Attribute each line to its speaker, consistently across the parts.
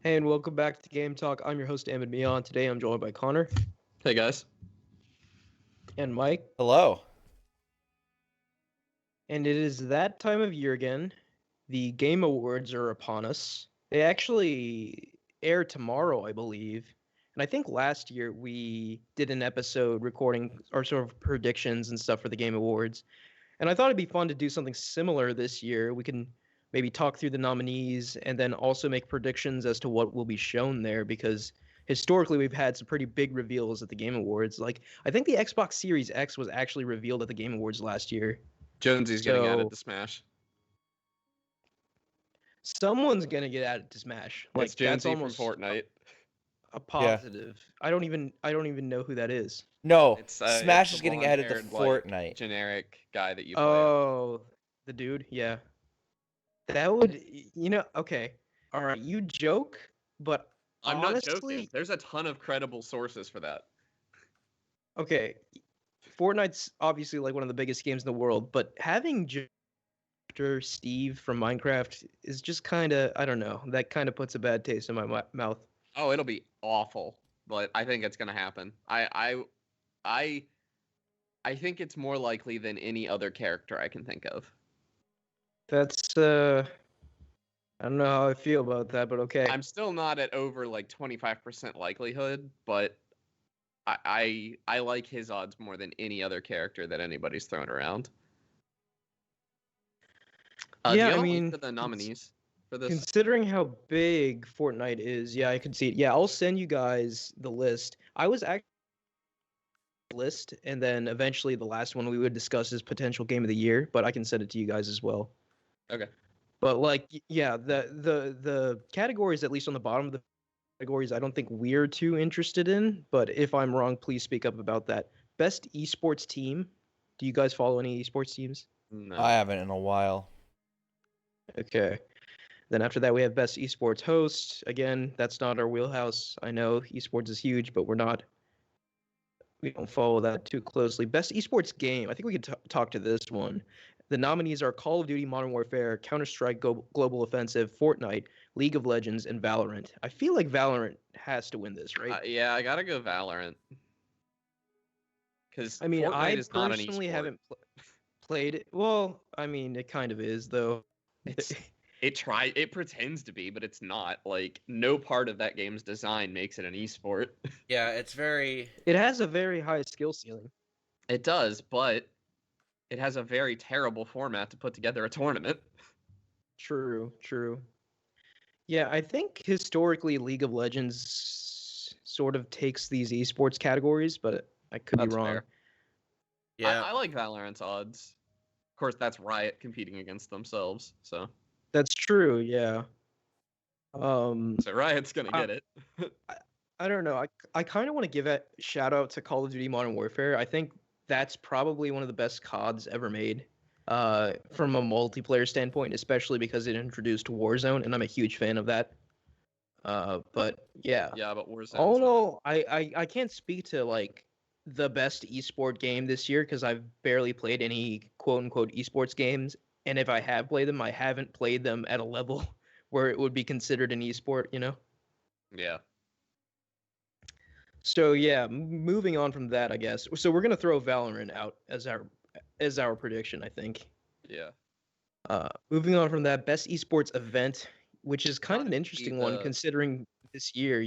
Speaker 1: Hey, and welcome back to Game Talk. I'm your host, Ahmed Mian. Today I'm joined by Connor
Speaker 2: Hey guys.
Speaker 1: and Mike.
Speaker 3: Hello.
Speaker 1: And it is that time of year again. The Game Awards are upon us. They actually air tomorrow, I believe. And I think last year we did an episode recording our sort of predictions and stuff for the Game Awards. And I thought it'd be fun to do something similar this year. We can maybe talk through the nominees and then also make predictions as to what will be shown there because historically we've had some pretty big reveals at the Game Awards. Like I think the Xbox Series X was actually revealed at the Game Awards last year.
Speaker 2: Jonesy's getting added
Speaker 1: So
Speaker 2: to Smash.
Speaker 1: someone's gonna get added to Smash. Like
Speaker 2: It's
Speaker 1: that's
Speaker 2: Jonesy
Speaker 1: almost
Speaker 2: from Fortnite.
Speaker 1: a positive. I don't even know who that is.
Speaker 3: No,
Speaker 2: It's
Speaker 3: Smash
Speaker 2: the
Speaker 3: is getting added to
Speaker 2: blonde-haired,
Speaker 3: Fortnite.
Speaker 2: generic guy that you play.
Speaker 1: Oh, the dude, yeah. That would, okay. All right, you joke, but
Speaker 2: I'm
Speaker 1: honestly,
Speaker 2: not joking. There's a ton of credible sources for that.
Speaker 1: okay, Fortnite's obviously like one of the biggest games in the world, but having Steve from Minecraft is just kind of, I don't know, that kind of puts a bad taste in my mouth.
Speaker 2: Oh, it'll be awful, but I think it's gonna happen. I think it's more likely than any other character I can think of.
Speaker 1: That's, I don't know how I feel about that, but okay.
Speaker 2: I'm still not at over like 25% likelihood, but I like his odds more than any other character that anybody's thrown around.
Speaker 1: Yeah,
Speaker 2: do you
Speaker 1: I
Speaker 2: have a link
Speaker 1: mean,
Speaker 2: to the nominees for this?
Speaker 1: considering how big Fortnite is, yeah, I could see it. Yeah, I'll send you guys the list. I was actually list, and then eventually the last one we would discuss is potential game of the year, but I can send it to you guys as well.
Speaker 2: Okay.
Speaker 1: But like, yeah, the categories, at least on the bottom of the categories, I don't think we're too interested in. But if I'm wrong, please speak up about that. Best esports team. Do you guys follow any esports teams?
Speaker 2: No.
Speaker 3: I haven't in a while.
Speaker 1: Okay. Then after that, we have best esports host. Again, that's not our wheelhouse. I know esports is huge, but we don't follow that too closely. Best esports game. I think we could talk to this one. The nominees are Call of Duty Modern Warfare, Counter-Strike Global Offensive, Fortnite, League of Legends, and Valorant. I feel like Valorant has to win this, right?
Speaker 2: Yeah, I gotta go Valorant. Because
Speaker 1: I mean,
Speaker 2: Fortnite
Speaker 1: I
Speaker 2: is not an
Speaker 1: personally
Speaker 2: esport.
Speaker 1: haven't played it. Well, I mean, it kind of is, though.
Speaker 2: It pretends to be, but it's not. Like, no part of that game's design makes it an esport.
Speaker 3: Yeah, it's very.
Speaker 1: It has a very high skill ceiling.
Speaker 2: It does, but it has a very terrible format to put together a tournament.
Speaker 1: True, true. Yeah, I think historically League of Legends sort of takes these esports categories, but I could be
Speaker 2: That's
Speaker 1: wrong.
Speaker 2: fair.
Speaker 3: Yeah.
Speaker 2: I like Valorant's odds. Of course, that's Riot competing against themselves, so
Speaker 1: That's true, yeah.
Speaker 2: so Riot's gonna get it.
Speaker 1: I don't know. I kind of want to give a shout out to Call of Duty Modern Warfare. I think that's probably one of the best CODs ever made, from a multiplayer standpoint, especially because it introduced Warzone, and I'm a huge fan of that. But yeah,
Speaker 2: Yeah, but Warzone's
Speaker 1: all in
Speaker 2: not.
Speaker 1: all, I can't speak to like the best esport game this year because I've barely played any quote unquote esports games, and if I have played them, I haven't played them at a level where it would be considered an esport, you know?
Speaker 2: Yeah.
Speaker 1: So yeah, moving on from that, I guess. So we're gonna throw Valorant out as our prediction, I think.
Speaker 2: Yeah.
Speaker 1: Moving on from that, best esports event, which is kind of
Speaker 2: Gotta
Speaker 1: an
Speaker 2: be
Speaker 1: interesting one
Speaker 2: the-
Speaker 1: considering this year,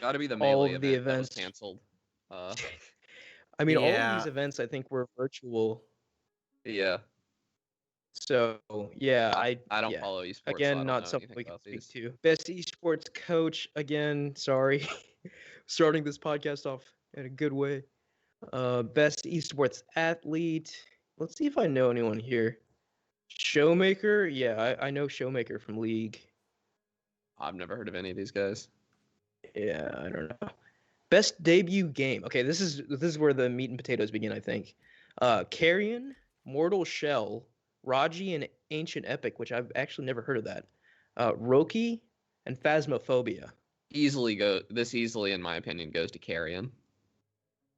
Speaker 2: Gotta be the
Speaker 1: all
Speaker 2: Melee
Speaker 1: of the
Speaker 2: event that was
Speaker 1: events.
Speaker 2: canceled.
Speaker 1: I mean, all of
Speaker 3: Yeah.
Speaker 1: these events I think were virtual.
Speaker 2: Yeah.
Speaker 1: So yeah,
Speaker 2: I don't
Speaker 1: yeah.
Speaker 2: follow esports, so I
Speaker 1: Again,
Speaker 2: don't
Speaker 1: not
Speaker 2: know
Speaker 1: something
Speaker 2: anything
Speaker 1: we can
Speaker 2: about
Speaker 1: speak
Speaker 2: these.
Speaker 1: to. Best esports coach, again, sorry. Starting this podcast off in a good way. Best esports athlete. Let's see if I know anyone here. Showmaker, yeah, I know Showmaker from League.
Speaker 2: I've never heard of any of these guys.
Speaker 1: Yeah, I don't know. Best debut game. Okay, this is where the meat and potatoes begin, I think. Carrion, Mortal Shell, Raji, and Ancient Epic, which I've actually never heard of that. Roki and Phasmophobia.
Speaker 2: Easily, in my opinion, goes to Carrion.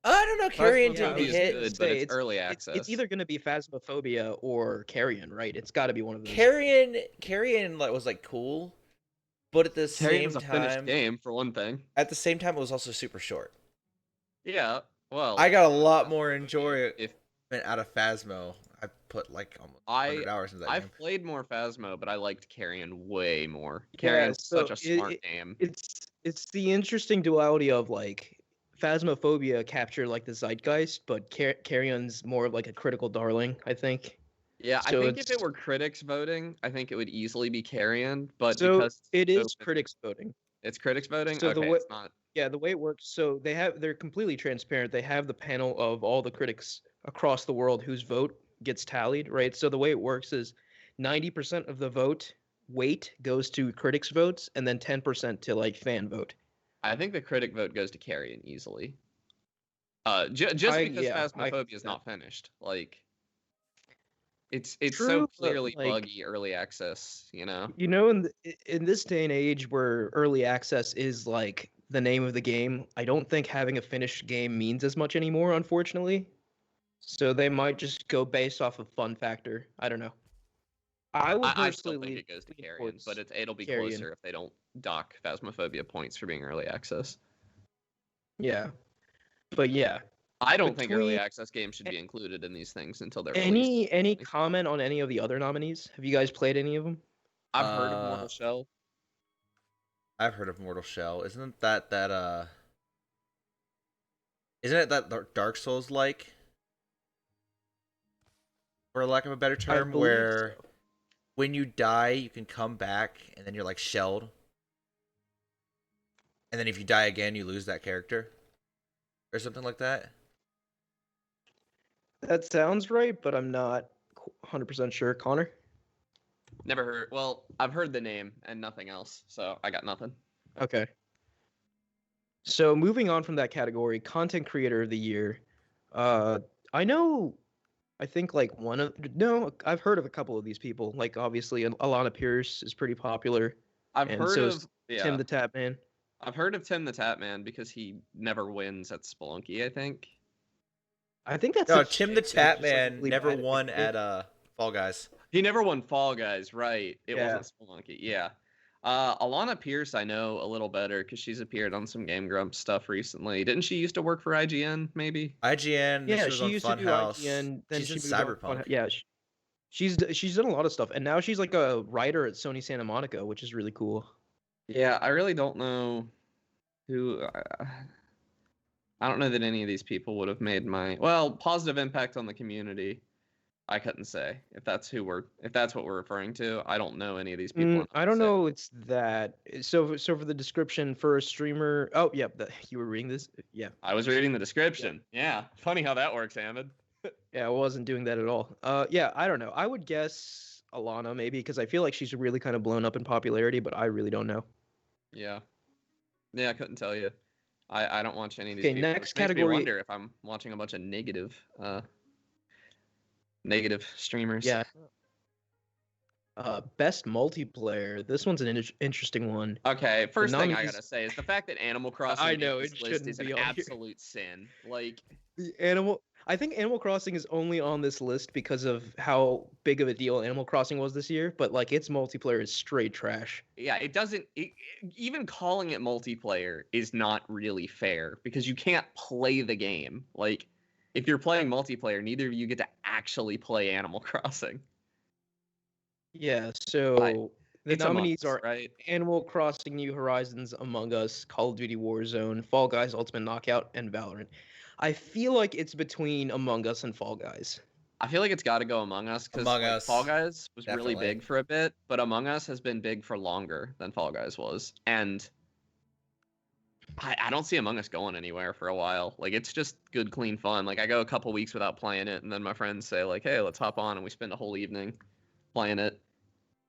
Speaker 3: I don't know. Carrion
Speaker 2: Yeah,
Speaker 3: didn't
Speaker 2: is
Speaker 3: hit.
Speaker 2: good, but it's early access.
Speaker 1: It's either gonna be Phasmophobia or Carrion, right? It's got to be one of those.
Speaker 3: Carrion like was like cool, But at the
Speaker 2: Carrion's
Speaker 3: same
Speaker 2: a finished
Speaker 3: time,
Speaker 2: game for one thing.
Speaker 3: it was also super short.
Speaker 2: Yeah, well,
Speaker 3: I got a lot more enjoyment
Speaker 2: if
Speaker 3: out of Phasmo. I put like almost
Speaker 2: I
Speaker 3: 100 hours into that
Speaker 2: I've
Speaker 3: game.
Speaker 2: played more Phasmo, but I liked Carrion way more.
Speaker 1: Yeah,
Speaker 2: Carrion's
Speaker 1: so
Speaker 2: such a smart game.
Speaker 1: it's the interesting duality of like Phasmophobia captured like the zeitgeist, but Carrion's more of like a critical darling, I think.
Speaker 2: Yeah, I
Speaker 1: So
Speaker 2: think if
Speaker 1: it's
Speaker 2: it were critics voting, I think it would easily be Carrion, but
Speaker 1: so
Speaker 2: because
Speaker 1: it
Speaker 2: it's
Speaker 1: is
Speaker 2: open-
Speaker 1: critics voting.
Speaker 2: it's critics voting.
Speaker 1: So the
Speaker 2: Okay,
Speaker 1: way
Speaker 2: it's not.
Speaker 1: yeah, the way it works, so they're completely transparent. They have the panel of all the critics across the world whose vote gets tallied, right? So the way it works is 90% of the vote weight goes to critics votes and then 10% to like fan vote.
Speaker 2: I think the critic vote goes to Carrion easily. Just because
Speaker 1: I
Speaker 2: Phasmophobia
Speaker 1: get
Speaker 2: is
Speaker 1: that.
Speaker 2: not finished. Like, it's
Speaker 1: True,
Speaker 2: so
Speaker 1: but,
Speaker 2: clearly
Speaker 1: like,
Speaker 2: buggy early access.
Speaker 1: You know, in this day and age where early access is like the name of the game, I don't think having a finished game means as much anymore, unfortunately. So they might just go based off of fun factor. I don't know. I would
Speaker 2: I still
Speaker 1: personally
Speaker 2: think
Speaker 1: lean
Speaker 2: it goes to
Speaker 1: lean
Speaker 2: Carrion, but
Speaker 1: towards
Speaker 2: it'll be
Speaker 1: Carrion.
Speaker 2: closer if they don't dock Phasmophobia points for being early access.
Speaker 1: Yeah, but yeah.
Speaker 2: I don't think early
Speaker 1: Between-
Speaker 2: access games should be included in these things until they're released.
Speaker 1: Any comment on any of the other nominees? Have you guys played any of them?
Speaker 2: I've heard of Mortal Shell.
Speaker 3: I've heard of Mortal Shell. Isn't that Isn't it that Dark Souls like? For lack of a better
Speaker 1: I
Speaker 3: term,
Speaker 1: believe
Speaker 3: where
Speaker 1: so.
Speaker 3: when you die, you can come back, and then you're like shelled. And then if you die again, you lose that character, or something like that.
Speaker 1: That sounds right, but I'm not 100% sure. Connor?
Speaker 2: Never heard. Well, I've heard the name and nothing else, so I got nothing.
Speaker 1: Okay. So moving on from that category, content creator of the year. I think like I've heard of a couple of these people. Like obviously Alana Pierce is pretty popular.
Speaker 2: I've
Speaker 1: And
Speaker 2: heard
Speaker 1: so
Speaker 2: of
Speaker 1: is Tim the Tapman.
Speaker 2: I've heard of Tim the Tapman because he never wins at Spelunky, I think.
Speaker 1: I think that's
Speaker 3: No,
Speaker 1: a
Speaker 3: Tim the
Speaker 1: chick that's just, like,
Speaker 3: Tapman
Speaker 1: really
Speaker 3: never
Speaker 1: bad at
Speaker 3: won
Speaker 1: it.
Speaker 3: at Fall Guys.
Speaker 2: He never won Fall Guys, right? It
Speaker 1: Yeah.
Speaker 2: wasn't Spelunky. Yeah. Alana Pierce, I know a little better because she's appeared on some Game Grumps stuff recently. Didn't she used to work for IGN? Maybe.
Speaker 3: IGN.
Speaker 1: Yeah,
Speaker 3: she was
Speaker 1: she
Speaker 3: on
Speaker 1: used to do
Speaker 3: Funhouse.
Speaker 1: IGN. Then
Speaker 3: She's
Speaker 1: she
Speaker 3: in
Speaker 1: moved on to
Speaker 3: Cyberpunk.
Speaker 1: Yeah, she's done a lot of stuff, and now she's like a writer at Sony Santa Monica, which is really cool.
Speaker 2: Yeah, I really don't know who. I don't know that any of these people would have made my positive impact on the community. I couldn't say if that's what we're referring to. I don't know any of these people.
Speaker 1: I don't know. It's that. So for the description for a streamer. Oh, yeah. You were reading this. Yeah.
Speaker 2: I was reading the description. Yeah. Funny how that works, Ahmed.
Speaker 1: Yeah, I wasn't doing that at all. Yeah, I don't know. I would guess Alana maybe because I feel like she's really kind of blown up in popularity, but I really don't know.
Speaker 2: Yeah. Yeah, I couldn't tell you. I don't watch any of these
Speaker 1: Okay,
Speaker 2: people.
Speaker 1: next
Speaker 2: Which makes me
Speaker 1: category-
Speaker 2: wonder if I'm watching a bunch of negative streamers.
Speaker 1: Yeah. Best multiplayer. This one's an interesting one.
Speaker 2: Okay, first thing I
Speaker 1: nominees-
Speaker 2: gotta say is the fact that Animal Crossing
Speaker 1: I know,
Speaker 2: makes
Speaker 1: it
Speaker 2: this list
Speaker 1: shouldn't
Speaker 2: is an
Speaker 1: be on here.
Speaker 2: absolute sin. Like,
Speaker 1: I think Animal Crossing is only on this list because of how big of a deal Animal Crossing was this year, but like its multiplayer is straight trash.
Speaker 2: yeah, even calling it multiplayer is not really fair because you can't play the game. Like, if you're playing multiplayer, neither of you get to actually play Animal Crossing.
Speaker 1: Yeah, so the
Speaker 2: It's Among
Speaker 1: nominees
Speaker 2: Us,
Speaker 1: are
Speaker 2: right.
Speaker 1: Animal Crossing New Horizons, Among Us, Call of Duty Warzone, Fall Guys Ultimate Knockout, and Valorant. I feel like it's between Among Us and Fall Guys.
Speaker 2: I feel like it's got to go Among Us because
Speaker 3: Among Us,
Speaker 2: Fall Guys was really
Speaker 3: definitely.
Speaker 2: big for a bit, but Among Us has been big for longer than Fall Guys was, and I don't see Among Us going anywhere for a while. Like, it's just good, clean fun. Like, I go a couple weeks without playing it, and then my friends say like, "Hey, let's hop on," and we spend a whole evening playing it.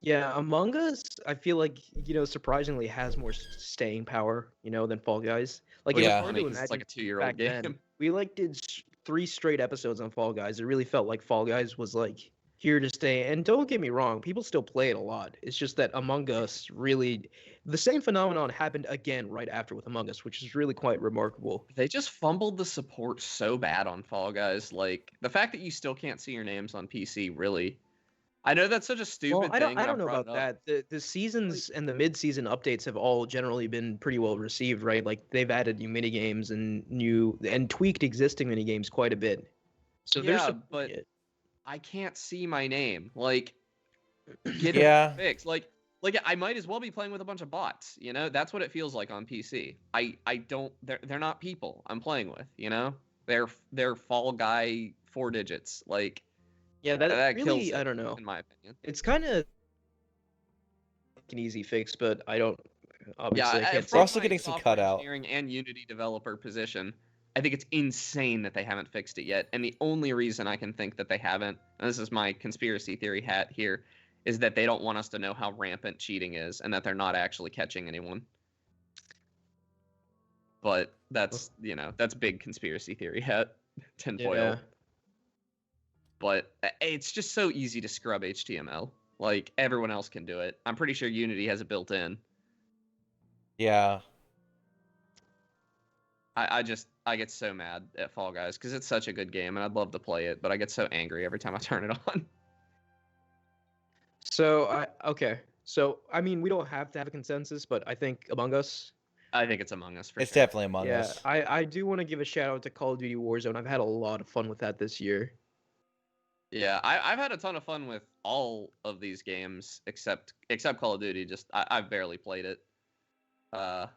Speaker 1: Yeah, Among Us, I feel like, surprisingly has more staying power, than Fall Guys. Like,
Speaker 3: Yeah.
Speaker 1: it's
Speaker 2: Funny
Speaker 1: hard to
Speaker 2: 'cause it's like
Speaker 1: imagine
Speaker 2: a 2-year-old
Speaker 1: back
Speaker 2: game.
Speaker 1: then. We like did 3 straight episodes on Fall Guys. It really felt like Fall Guys was like here to stay. And don't get me wrong, people still play it a lot. It's just that Among Us really, the same phenomenon happened again right after with Among Us, which is really quite remarkable.
Speaker 2: They just fumbled the support so bad on Fall Guys. Like, the fact that you still can't see your names on PC really I know that's such a
Speaker 1: Well,
Speaker 2: stupid
Speaker 1: I
Speaker 2: thing,
Speaker 1: don't
Speaker 2: and I
Speaker 1: know
Speaker 2: brought
Speaker 1: about
Speaker 2: it up.
Speaker 1: that. The seasons and the mid-season updates have all generally been pretty well received, right? Like they've added new mini games and tweaked existing mini games quite a bit. So they're
Speaker 2: Yeah,
Speaker 1: supporting
Speaker 2: but
Speaker 1: it.
Speaker 2: I can't see my name. Like, get it
Speaker 3: Yeah.
Speaker 2: fixed. Like I might as well be playing with a bunch of bots. You know, that's what it feels like on PC. I don't. They're not people I'm playing with. You know, they're Fall Guy 4 digits. Like
Speaker 1: Yeah, that
Speaker 2: that kills
Speaker 1: really, I
Speaker 2: it,
Speaker 1: don't know.
Speaker 2: in my opinion.
Speaker 1: It's kind of an easy fix, but I don't. Obviously, I
Speaker 2: Yeah,
Speaker 1: can't
Speaker 3: We're
Speaker 1: say.
Speaker 3: also
Speaker 2: my
Speaker 3: getting some
Speaker 2: software
Speaker 3: cutout.
Speaker 2: engineering and Unity developer position, I think it's insane that they haven't fixed it yet. And the only reason I can think that they haven't, and this is my conspiracy theory hat here, is that they don't want us to know how rampant cheating is and that they're not actually catching anyone. But that's, that's big conspiracy theory hat, tinfoil.
Speaker 1: Yeah.
Speaker 2: But it's just so easy to scrub HTML. Like, everyone else can do it. I'm pretty sure Unity has it built in.
Speaker 3: Yeah.
Speaker 2: I get so mad at Fall Guys because it's such a good game and I'd love to play it, but I get so angry every time I turn it on.
Speaker 1: So okay. So I mean, we don't have to have a consensus, but I think Among Us.
Speaker 2: I think it's Among Us for
Speaker 3: It's
Speaker 2: sure.
Speaker 3: definitely Among
Speaker 1: Yeah,
Speaker 3: Us.
Speaker 1: I do want to give a shout out to Call of Duty Warzone. I've had a lot of fun with that this year.
Speaker 2: Yeah, I've had a ton of fun with all of these games except Call of Duty. Just I've barely played it. A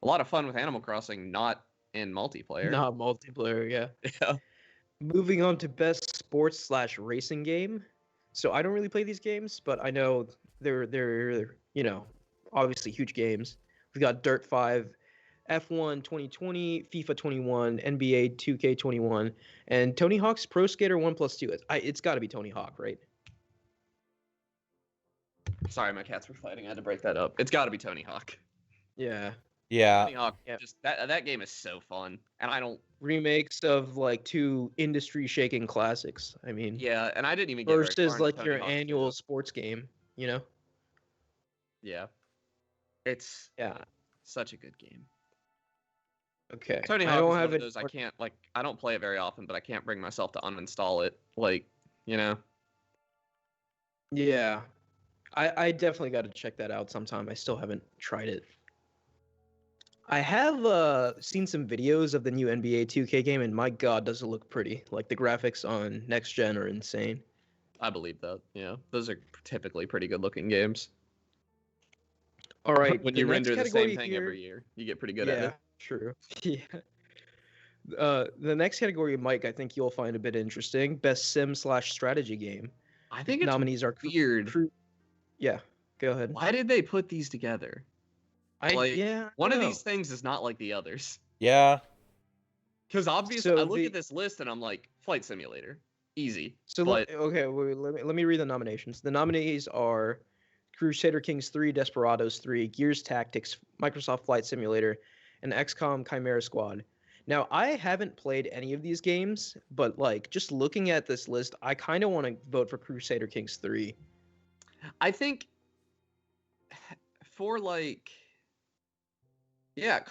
Speaker 2: lot of fun with Animal Crossing, not in multiplayer.
Speaker 1: Not multiplayer, yeah.
Speaker 2: Yeah.
Speaker 1: Moving on to best sports/racing game. So I don't really play these games, but I know they're obviously huge games. We've got Dirt 5, F1 2020, FIFA 21, NBA 2K21, and Tony Hawk's Pro Skater 1+2. It's got to be Tony Hawk, right?
Speaker 2: Sorry, my cats were fighting. I had to break that up. It's got to be Tony Hawk.
Speaker 1: Yeah.
Speaker 3: Yeah.
Speaker 2: Tony Hawk,
Speaker 1: Yeah.
Speaker 2: just that game is so fun, and I don't.
Speaker 1: Remakes of like two industry-shaking classics. I mean,
Speaker 2: Yeah, and I didn't even get very far
Speaker 1: versus
Speaker 2: into
Speaker 1: like
Speaker 2: Tony
Speaker 1: your
Speaker 2: Hawk
Speaker 1: annual
Speaker 2: 2.
Speaker 1: sports game, you know?
Speaker 2: Yeah, it's
Speaker 1: Yeah.
Speaker 2: such a good game.
Speaker 1: Okay.
Speaker 2: Tony
Speaker 1: I
Speaker 2: Hawk
Speaker 1: don't
Speaker 2: is
Speaker 1: have
Speaker 2: one of
Speaker 1: it.
Speaker 2: those I don't play it very often, but I can't bring myself to uninstall it. Like, you know.
Speaker 1: Yeah. I definitely got to check that out sometime. I still haven't tried it. I have seen some videos of the new NBA 2K game, and my God, does it look pretty. Like the graphics on next gen are insane.
Speaker 2: I believe that. Yeah, those are typically pretty good looking games.
Speaker 1: All right.
Speaker 2: When
Speaker 1: the
Speaker 2: you
Speaker 1: next
Speaker 2: render the same
Speaker 1: category
Speaker 2: thing
Speaker 1: here-
Speaker 2: every year, you get pretty good at
Speaker 1: Yeah,
Speaker 2: it.
Speaker 1: true. Yeah. The next category, Mike, I think you'll find a bit interesting. Best sim/strategy game.
Speaker 2: I think it's
Speaker 1: Nominees are
Speaker 2: weird.
Speaker 1: Yeah, go ahead.
Speaker 2: Why did they put these together? Like,
Speaker 1: I
Speaker 2: one
Speaker 1: don't
Speaker 2: of
Speaker 1: know.
Speaker 2: these things is not like the others.
Speaker 3: Yeah.
Speaker 2: Because obviously,
Speaker 1: So
Speaker 2: I look
Speaker 1: the-
Speaker 2: at this list and I'm like, Flight Simulator, easy.
Speaker 1: So
Speaker 2: but
Speaker 1: okay, wait, let me read the nominations. The nominees are Crusader Kings 3, Desperados 3, Gears Tactics, Microsoft Flight Simulator, and XCOM Chimera Squad. Now, I haven't played any of these games, but like just looking at this list, I kind of want to vote for Crusader Kings 3.
Speaker 2: I think for like, yeah,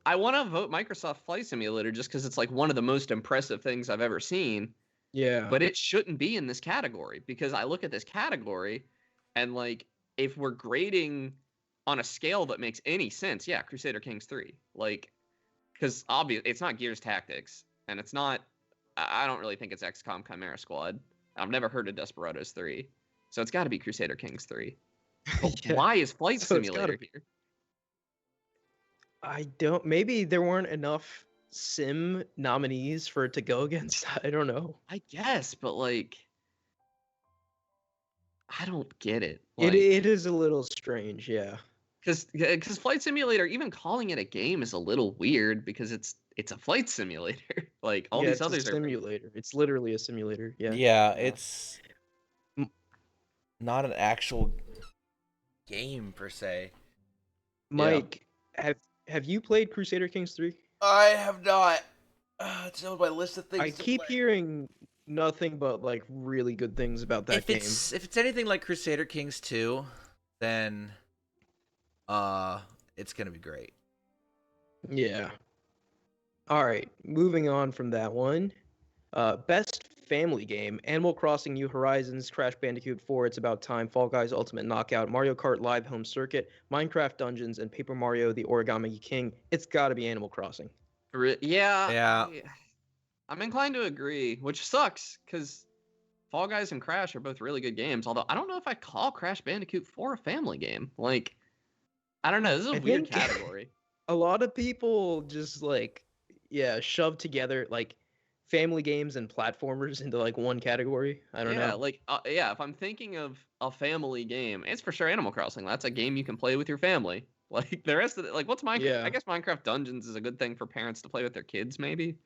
Speaker 2: I want to vote Microsoft Flight Simulator just because it's like one of the most impressive things I've ever seen.
Speaker 1: Yeah.
Speaker 2: But it shouldn't be in this category because I look at this category and like if we're grading on a scale that makes any sense, yeah, Crusader Kings 3. Like, because obviously it's not Gears Tactics and it's not. I don't really think it's XCOM Chimera Squad. I've never heard of Desperados 3, so it's got to be Crusader Kings 3. But
Speaker 1: Yeah.
Speaker 2: why is Flight
Speaker 1: So it's
Speaker 2: Simulator
Speaker 1: gotta
Speaker 2: here?
Speaker 1: I don't. Maybe there weren't enough sim nominees for it to go against. I don't know.
Speaker 2: I guess, but like, I don't get it.
Speaker 1: It is a little strange, yeah.
Speaker 2: Because Flight Simulator, even calling it a game is a little weird because it's a flight simulator. Like all
Speaker 1: Yeah,
Speaker 2: these
Speaker 1: it's
Speaker 2: others
Speaker 1: a
Speaker 2: are.
Speaker 1: simulator. It's literally a simulator. Yeah.
Speaker 3: Yeah,
Speaker 2: Yeah.
Speaker 3: it's
Speaker 1: M-
Speaker 3: not an actual game per se.
Speaker 1: Mike, have you played Crusader Kings 3?
Speaker 3: I have not. It's on my list of things.
Speaker 1: I
Speaker 3: to
Speaker 1: keep
Speaker 3: play.
Speaker 1: hearing nothing but like really good things about that
Speaker 3: If
Speaker 1: game.
Speaker 3: it's anything like Crusader Kings 2, then it's gonna be great.
Speaker 1: Yeah. All right, moving on from that one. Best family game: Animal Crossing: New Horizons, Crash Bandicoot 4, It's About Time, Fall Guys: Ultimate Knockout, Mario Kart Live Home Circuit, Minecraft Dungeons, and Paper Mario: The Origami King. It's got to be Animal Crossing.
Speaker 2: Yeah,
Speaker 3: Yeah.
Speaker 2: I'm inclined to agree, which sucks because Fall Guys and Crash are both really good games. Although I don't know if I call Crash Bandicoot 4 a family game. Like, I don't know. This is a
Speaker 1: I
Speaker 2: weird
Speaker 1: think
Speaker 2: category.
Speaker 1: a lot of people just like, yeah, shove together like family games and platformers into like one category. I don't
Speaker 2: Yeah,
Speaker 1: know.
Speaker 2: like if I'm thinking of a family game, it's for sure Animal Crossing. That's a game you can play with your family. Like the rest of it, like what's Minecraft?
Speaker 1: Yeah.
Speaker 2: I guess Minecraft Dungeons is a good thing for parents to play with their kids, maybe.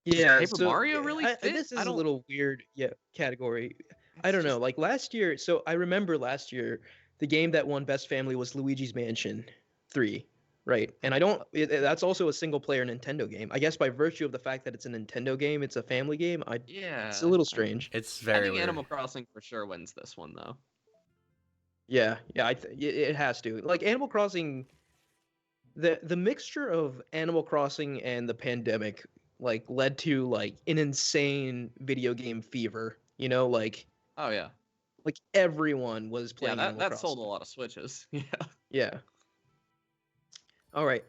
Speaker 1: Yeah,
Speaker 2: Paper
Speaker 1: so
Speaker 2: Mario really fit?
Speaker 1: this
Speaker 2: I
Speaker 1: is a
Speaker 2: don't.
Speaker 1: little weird, yeah, category. I
Speaker 2: It's
Speaker 1: don't know.
Speaker 2: just
Speaker 1: Like last year, so I remember last year the game that won Best Family was Luigi's Mansion 3, right? And I don't. That's also a single player Nintendo game. I guess by virtue of the fact that it's a Nintendo game, it's a family game. It's a
Speaker 2: yeah.
Speaker 1: little strange.
Speaker 3: It's
Speaker 2: I
Speaker 3: very
Speaker 2: think
Speaker 3: weird.
Speaker 2: Animal Crossing for sure wins this one though.
Speaker 1: Yeah, yeah, it has to. Like Animal Crossing, the mixture of Animal Crossing and the pandemic like led to like an insane video game fever. You know,
Speaker 2: Oh yeah,
Speaker 1: like everyone was
Speaker 2: yeah.
Speaker 1: playing
Speaker 2: That
Speaker 1: Animal
Speaker 2: that sold a
Speaker 1: Crossing.
Speaker 2: lot of Switches. Yeah.
Speaker 1: Yeah. All right.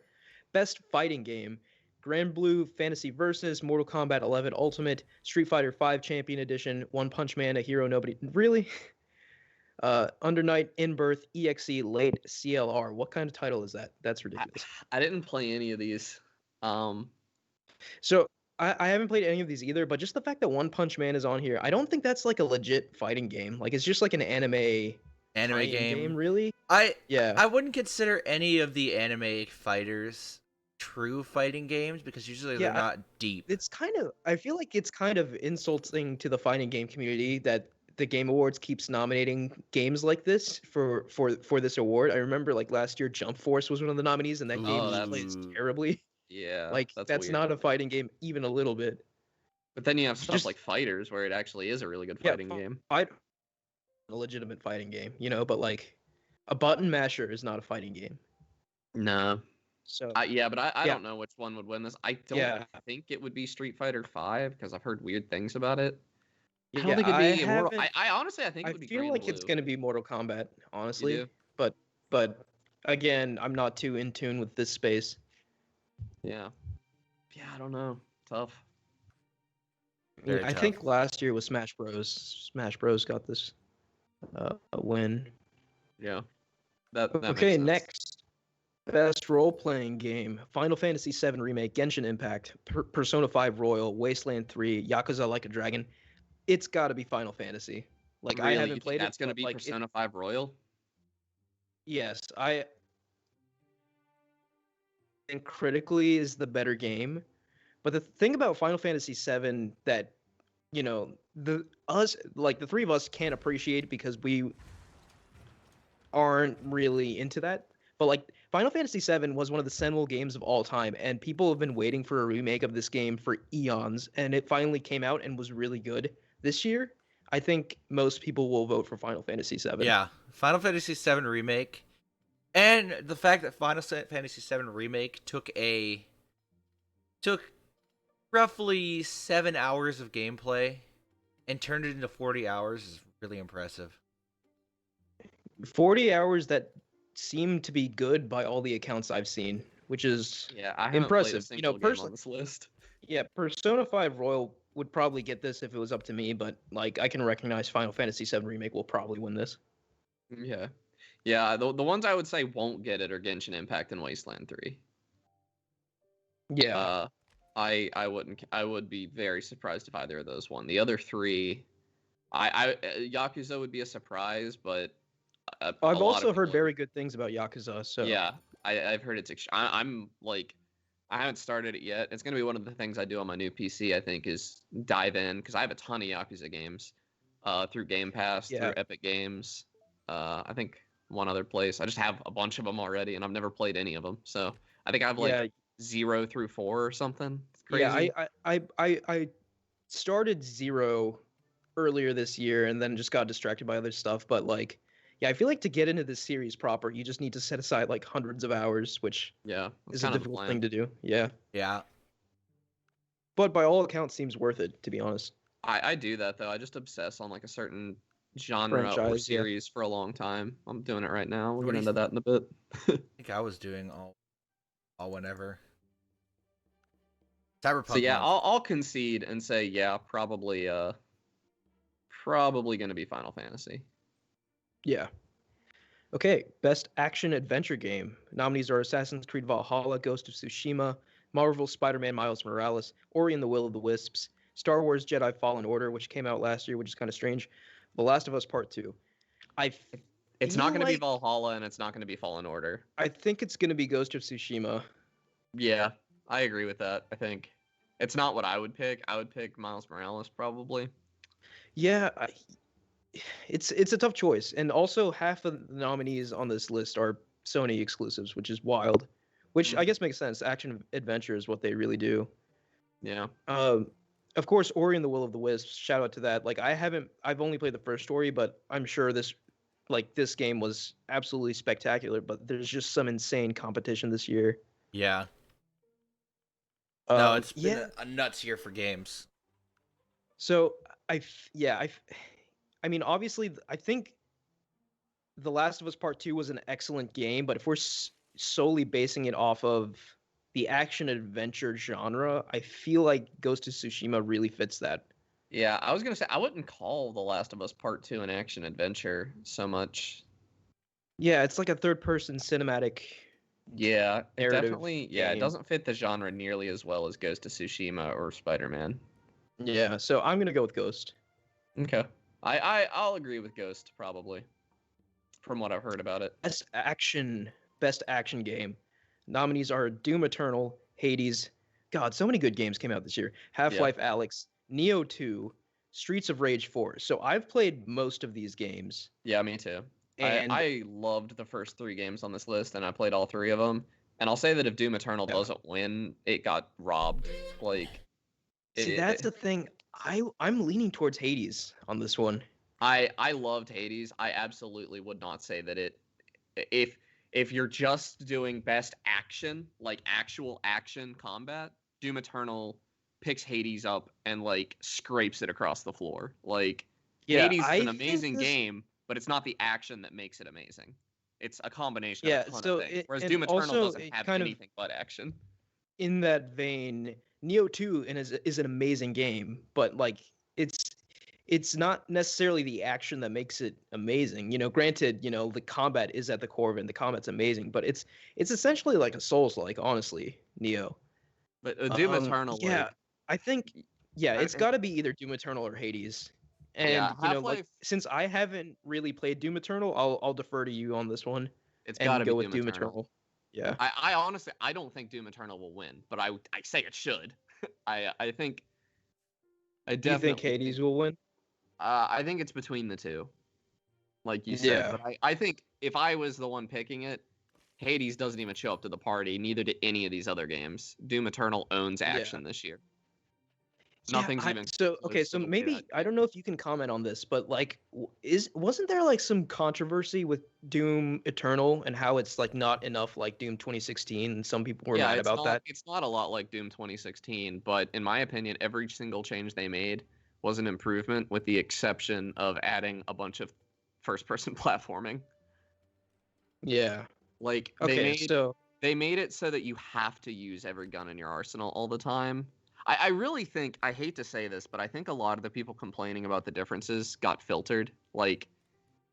Speaker 1: Best fighting game: Grand Blue Fantasy Versus, Mortal Kombat 11 Ultimate, Street Fighter 5 Champion Edition, One Punch Man: A Hero Nobody really. Under Night, In Birth, EXE, Late, CLR. What kind of title is that? That's
Speaker 2: I,
Speaker 1: ridiculous.
Speaker 2: I didn't play any of these. Um,
Speaker 1: So I haven't played any of these either, but just the fact that One Punch Man is on here, I don't think that's like a legit fighting game. Like it's just like an anime
Speaker 3: Anime
Speaker 1: tie-in
Speaker 3: game.
Speaker 1: really.
Speaker 3: I
Speaker 1: Yeah.
Speaker 3: I wouldn't consider any of the anime fighters true fighting games because usually they're
Speaker 1: Yeah,
Speaker 3: not deep.
Speaker 1: it's kind of, I feel like it's kind of insulting to the fighting game community that the Game Awards keeps nominating games like this for this award. I remember like last year Jump Force was one of the nominees and that game
Speaker 2: Oh,
Speaker 1: just plays
Speaker 3: Ooh.
Speaker 1: terribly.
Speaker 2: yeah,
Speaker 1: Like
Speaker 2: that's
Speaker 1: that's
Speaker 2: weird.
Speaker 1: not a fighting game even a little bit.
Speaker 2: But then you have stuff
Speaker 1: Just
Speaker 2: like Fighters where it actually is a really good
Speaker 1: yeah,
Speaker 2: fighting game.
Speaker 1: fight a legitimate fighting game, you know, but like a button masher is not a fighting game.
Speaker 2: No.
Speaker 1: So
Speaker 2: Yeah, but I
Speaker 1: yeah,
Speaker 2: don't know which one would win this. I don't
Speaker 1: yeah,
Speaker 2: think it would be Street Fighter 5 because I've heard weird things about it. I don't
Speaker 1: yeah.
Speaker 2: think it'd
Speaker 1: I
Speaker 2: be Immortal.
Speaker 1: haven't.
Speaker 2: I honestly I think it
Speaker 1: I
Speaker 2: would be
Speaker 1: feel
Speaker 2: Grand
Speaker 1: like it's
Speaker 2: Blue.
Speaker 1: gonna be Mortal Kombat,
Speaker 2: You do?
Speaker 1: honestly, but again, I'm not too in tune with this space.
Speaker 2: Yeah. Yeah, I don't know. Tough.
Speaker 3: Very
Speaker 1: I
Speaker 3: tough.
Speaker 1: think last year was Smash Bros. Smash Bros. Got this win.
Speaker 2: Yeah. That makes
Speaker 1: Okay,
Speaker 2: sense.
Speaker 1: next best role-playing game: Final Fantasy VII Remake, Genshin Impact, Persona 5 Royal, Wasteland 3, Yakuza Like a Dragon. It's got to be Final Fantasy. Like I
Speaker 2: Really,
Speaker 1: haven't
Speaker 2: you think
Speaker 1: played it,
Speaker 2: that's gonna
Speaker 1: but
Speaker 2: be
Speaker 1: like it.
Speaker 2: Persona 5 Royal?
Speaker 1: Yes, I. And critically is the better game. But the thing about Final Fantasy VII that, you know, the three of us can't appreciate because we aren't really into that. But like Final Fantasy VII was one of the seminal games of all time, and people have been waiting for a remake of this game for eons, and it finally came out and was really good this year. I think most people will vote for Final Fantasy VII.
Speaker 3: Yeah, Final Fantasy VII Remake, and the fact that Final Fantasy VII Remake took roughly 7 hours of gameplay and turned it into 40 hours is really impressive.
Speaker 1: 40 hours that seem to be good by all the accounts I've seen, which is
Speaker 2: Yeah, I haven't
Speaker 1: impressive.
Speaker 2: played a
Speaker 1: You know,
Speaker 2: single game
Speaker 1: personally,
Speaker 2: on this list.
Speaker 1: yeah, Persona 5 Royal would probably get this if it was up to me, but like I can recognize Final Fantasy VII Remake will probably win this.
Speaker 2: Yeah. Yeah, the ones I would say won't get it are Genshin Impact and Wasteland 3.
Speaker 1: Yeah.
Speaker 2: I would be very surprised if either of those won. The other three, Yakuza would be a surprise, but a
Speaker 1: I've
Speaker 2: lot
Speaker 1: also
Speaker 2: of
Speaker 1: heard
Speaker 2: people
Speaker 1: very good things about Yakuza, so
Speaker 2: yeah, I've heard it's. I'm like, I haven't started it yet. It's gonna be one of the things I do on my new PC. I think is dive in because I have a ton of Yakuza games, through Game Pass,
Speaker 1: Yeah.
Speaker 2: through Epic Games. I think one other place. I just have a bunch of them already, and I've never played any of them. So I think I have like
Speaker 1: yeah,
Speaker 2: 0 through 4 or something. It's crazy.
Speaker 1: yeah. I started Zero earlier this year and then just got distracted by other stuff, but like, yeah, I feel like to get into this series proper, you just need to set aside like hundreds of hours, which
Speaker 2: Yeah, that's
Speaker 1: is a
Speaker 2: kind of the
Speaker 1: difficult
Speaker 2: plan.
Speaker 1: thing to do. Yeah,
Speaker 3: Yeah.
Speaker 1: but by all accounts, seems worth it to be honest.
Speaker 2: I do that though. I just obsess on like a certain genre or
Speaker 1: Franchise, yeah.
Speaker 2: series for a long time. I'm doing it right now. We'll
Speaker 3: What
Speaker 2: get
Speaker 3: do you
Speaker 2: into that in a bit.
Speaker 3: I think I was doing all whenever.
Speaker 2: So
Speaker 3: Cyberpunk
Speaker 2: yeah,
Speaker 3: month.
Speaker 2: I'll concede and say yeah, probably gonna be Final Fantasy.
Speaker 1: Yeah. Okay, best action adventure game. Nominees are Assassin's Creed Valhalla, Ghost of Tsushima, Marvel Spider-Man Miles Morales, Ori and the Will of the Wisps, Star Wars Jedi Fallen Order, which came out last year, which is kind of strange, The Last of Us Part 2. I
Speaker 2: It's not
Speaker 1: feel
Speaker 2: gonna be
Speaker 1: like
Speaker 2: Valhalla and it's not gonna be Fallen Order.
Speaker 1: I think it's going to be Ghost of Tsushima.
Speaker 2: Yeah, I agree with that. I think it's not what I would pick. I would pick Miles Morales probably.
Speaker 1: Yeah, it's a tough choice. And also half of the nominees on this list are Sony exclusives, which is wild. Which I
Speaker 2: Mhm.
Speaker 1: guess makes sense. Action adventure is what they really do.
Speaker 2: Yeah.
Speaker 1: Um, of course, Ori and the Will of the Wisps. Shout out to that. Like I've only played the first story, but I'm sure this game was absolutely spectacular. But there's just some insane competition this year.
Speaker 3: Yeah. No, it's been
Speaker 1: Yeah.
Speaker 3: a nuts year for games.
Speaker 1: So I mean, obviously, I think The Last of Us Part Two was an excellent game, but if we're solely basing it off of the action adventure genre, I feel like Ghost of Tsushima really fits that.
Speaker 2: Yeah, I was gonna say I wouldn't call The Last of Us Part 2 an action adventure so much.
Speaker 1: Yeah, it's like a third-person cinematic
Speaker 2: Yeah, it
Speaker 1: narrative
Speaker 2: definitely. Yeah, it
Speaker 1: game.
Speaker 2: doesn't fit the genre nearly as well as Ghost of Tsushima or Spider-Man.
Speaker 1: Yeah, so I'm gonna go with Ghost.
Speaker 2: Okay, I'll agree with Ghost probably, from what I've heard about it.
Speaker 1: Best action game. Nominees are Doom Eternal, Hades. God, so many good games came out this year. Half-Life Alyx, Neo 2, Streets of Rage 4. So I've played most of these games,
Speaker 2: Yeah, me too.
Speaker 1: and
Speaker 2: I loved the first 3 games on this list, and I played all 3 of them. And I'll say that if Doom Eternal
Speaker 1: yeah.
Speaker 2: doesn't win, it got robbed. Like,
Speaker 1: See,
Speaker 2: it,
Speaker 1: that's the thing. I'm leaning towards Hades on this one.
Speaker 2: I loved Hades. I absolutely would not say that it if you're just doing best action, like actual action combat, Doom Eternal picks Hades up and like scrapes it across the floor. Like
Speaker 1: Yeah,
Speaker 2: Hades is
Speaker 1: I
Speaker 2: an
Speaker 1: think
Speaker 2: amazing
Speaker 1: this.
Speaker 2: game, but it's not the action that makes it amazing. It's a combination of a
Speaker 1: Yeah,
Speaker 2: ton of
Speaker 1: so
Speaker 2: things. Whereas
Speaker 1: and
Speaker 2: Doom Eternal
Speaker 1: also
Speaker 2: doesn't
Speaker 1: it
Speaker 2: have
Speaker 1: kind of
Speaker 2: anything but action.
Speaker 1: in that vein, Neo 2 is an amazing game, but like it's not necessarily the action that makes it amazing. Granted, the combat is at the core of it, and the combat's amazing, but it's essentially like a Souls-like, honestly, Neo.
Speaker 2: But Doom Eternal,
Speaker 1: Yeah,
Speaker 2: like,
Speaker 1: I think yeah,
Speaker 2: I,
Speaker 1: it's got to be either Doom Eternal or Hades.
Speaker 2: yeah,
Speaker 1: And like
Speaker 2: Half-Life,
Speaker 1: since I haven't really played Doom Eternal, I'll defer to you on this one
Speaker 2: it's got
Speaker 1: and
Speaker 2: to
Speaker 1: go
Speaker 2: be
Speaker 1: with
Speaker 2: Doom
Speaker 1: Doom
Speaker 2: Eternal.
Speaker 1: Eternal. Yeah.
Speaker 2: I honestly I don't think Doom Eternal will win, but I say it should. I think I
Speaker 1: Do you think
Speaker 2: definitely think
Speaker 1: Hades will win?
Speaker 2: I think it's between the two, like you said.
Speaker 1: Yeah.
Speaker 2: But I think if I was the one picking it, Hades doesn't even show up to the party. Neither do any of these other games. Doom Eternal owns
Speaker 1: Yeah.
Speaker 2: action this year.
Speaker 1: Yeah,
Speaker 2: Nothing's even
Speaker 1: so okay,
Speaker 2: close
Speaker 1: so
Speaker 2: to the way
Speaker 1: maybe
Speaker 2: that
Speaker 1: I don't know if you can comment on this, but like, wasn't there like some controversy with Doom Eternal and how it's like not enough like Doom 2016, and some people were
Speaker 2: Yeah,
Speaker 1: mad about that?
Speaker 2: it's not a lot like Doom 2016, but in my opinion, every single change they made was an improvement, with the exception of adding a bunch of first-person platforming.
Speaker 1: Yeah.
Speaker 2: Like
Speaker 1: Okay, so
Speaker 2: they made it so that you have to use every gun in your arsenal all the time. I really think, I hate to say this, but I think a lot of the people complaining about the differences got filtered. Like,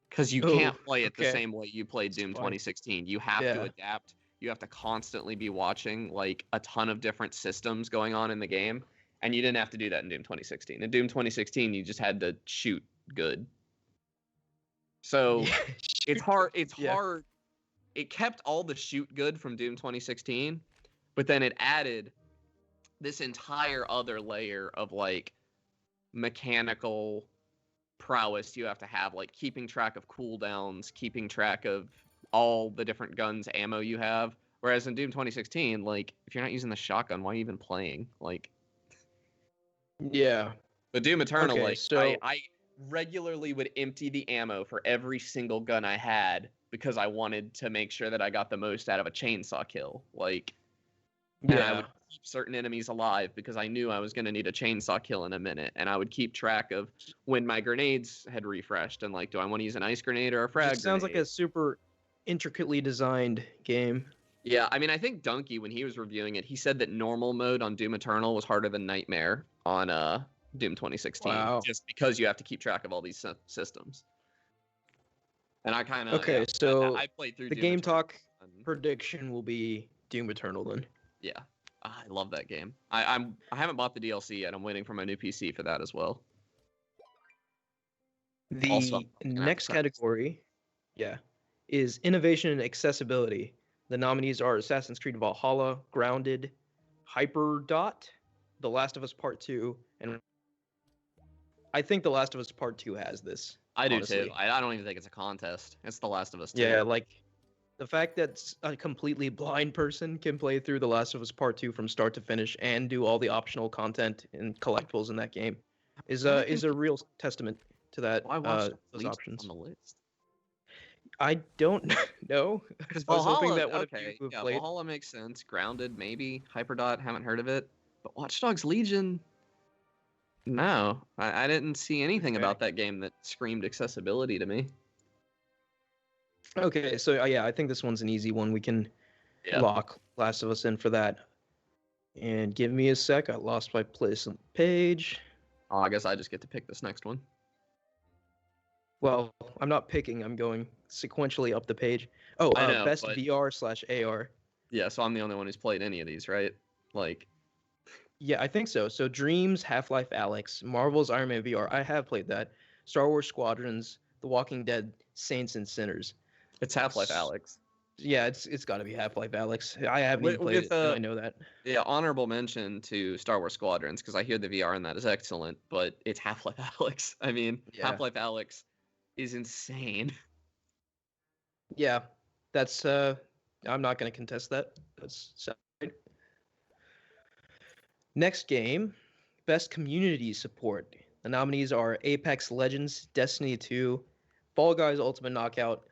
Speaker 2: because you
Speaker 1: oh,
Speaker 2: can't play it the
Speaker 1: okay,
Speaker 2: same way you played
Speaker 1: it's
Speaker 2: Doom
Speaker 1: fine.
Speaker 2: 2016. You have to
Speaker 1: Yeah.
Speaker 2: adapt. You have to constantly be watching like a ton of different systems going on in the game, and you didn't have to do that in Doom 2016. In Doom 2016, you just had to shoot good. So
Speaker 1: Yeah.
Speaker 2: it's hard. It's
Speaker 1: Yeah.
Speaker 2: hard. It kept all the shoot good from Doom 2016, but then it added this entire other layer of like mechanical prowess you have to have, like keeping track of cooldowns, keeping track of all the different guns, ammo you have. Whereas in Doom 2016, like if you're not using the shotgun, why are you even playing? Like,
Speaker 1: Yeah.
Speaker 2: but Doom Eternal,
Speaker 1: Okay,
Speaker 2: like
Speaker 1: so
Speaker 2: I regularly would empty the ammo for every single gun I had because I wanted to make sure that I got the most out of a chainsaw kill. Like, and I
Speaker 1: yeah.
Speaker 2: would keep certain enemies alive because I knew I was going to need a chainsaw kill in a minute, and I would keep track of when my grenades had refreshed and like, do I want to use an ice grenade or a frag
Speaker 1: It sounds like
Speaker 2: grenade?
Speaker 1: a super intricately designed game.
Speaker 2: Yeah, I mean, I think Donkey, when he was reviewing it, he said that normal mode on Doom Eternal was harder than Nightmare on Doom 2016,
Speaker 1: Wow.
Speaker 2: just because you have to keep track of all these systems. And I kind of
Speaker 1: Okay, so
Speaker 2: I played through
Speaker 1: the
Speaker 2: Doom
Speaker 1: Game
Speaker 2: Eternal,
Speaker 1: Talk
Speaker 2: and
Speaker 1: prediction will be Doom Eternal then.
Speaker 2: yeah, I love that game. I haven't bought the DLC yet. I'm waiting for my new PC for that as well.
Speaker 1: The
Speaker 2: Also, I'm gonna have to
Speaker 1: next
Speaker 2: practice.
Speaker 1: category, is innovation and accessibility. The nominees are Assassin's Creed Valhalla, Grounded, Hyperdot, The Last of Us Part 2, and I think The Last of Us Part 2 has this.
Speaker 2: I do
Speaker 1: honestly.
Speaker 2: too. I don't even think it's a contest. It's The Last of Us 2.
Speaker 1: Yeah, like the fact that a completely blind person can play through The Last of Us Part 2 from start to finish and do all the optional content and collectibles in that game is
Speaker 2: Why
Speaker 1: a real testament to that
Speaker 2: Why watch
Speaker 1: those options.
Speaker 2: on the list?
Speaker 1: I don't know.
Speaker 2: Because
Speaker 1: I was hoping
Speaker 2: Valhalla,
Speaker 1: that one of
Speaker 2: okay,
Speaker 1: you who
Speaker 2: yeah,
Speaker 1: played.
Speaker 2: Valhalla makes sense. Grounded, maybe. Hyperdot, haven't heard of it. But Watch Dogs Legion, no. I didn't see anything
Speaker 1: Okay.
Speaker 2: about that game that screamed accessibility to me.
Speaker 1: Okay, so yeah, I think this one's an easy one. We can lock Last of Us in for that. And give me a sec. I lost my place on the page.
Speaker 2: Oh, I guess I just get to pick this next one.
Speaker 1: Well, I'm not picking. I'm going sequentially up the page. Oh,
Speaker 2: I know,
Speaker 1: best
Speaker 2: but-
Speaker 1: VR/AR.
Speaker 2: Yeah, so I'm the only one who's played any of these, right? Like,
Speaker 1: Yeah, I think so. So Dreams, Half-Life Alyx, Marvel's Iron Man VR. I have played that. Star Wars Squadrons, The Walking Dead, Saints and Sinners.
Speaker 2: it's Half-Life Alyx.
Speaker 1: Yeah, it's got to be Half-Life Alyx. I haven't even played it, and I know that.
Speaker 2: Yeah, honorable mention to Star Wars Squadrons, because I hear the VR in that is excellent, but it's Half-Life Alyx. I mean,
Speaker 1: Yeah.
Speaker 2: Half-Life Alyx is insane.
Speaker 1: Yeah, that's I'm not going to contest that. That's solid. Next game, best community support. The nominees are Apex Legends, Destiny 2, Fall Guys Ultimate Knockout,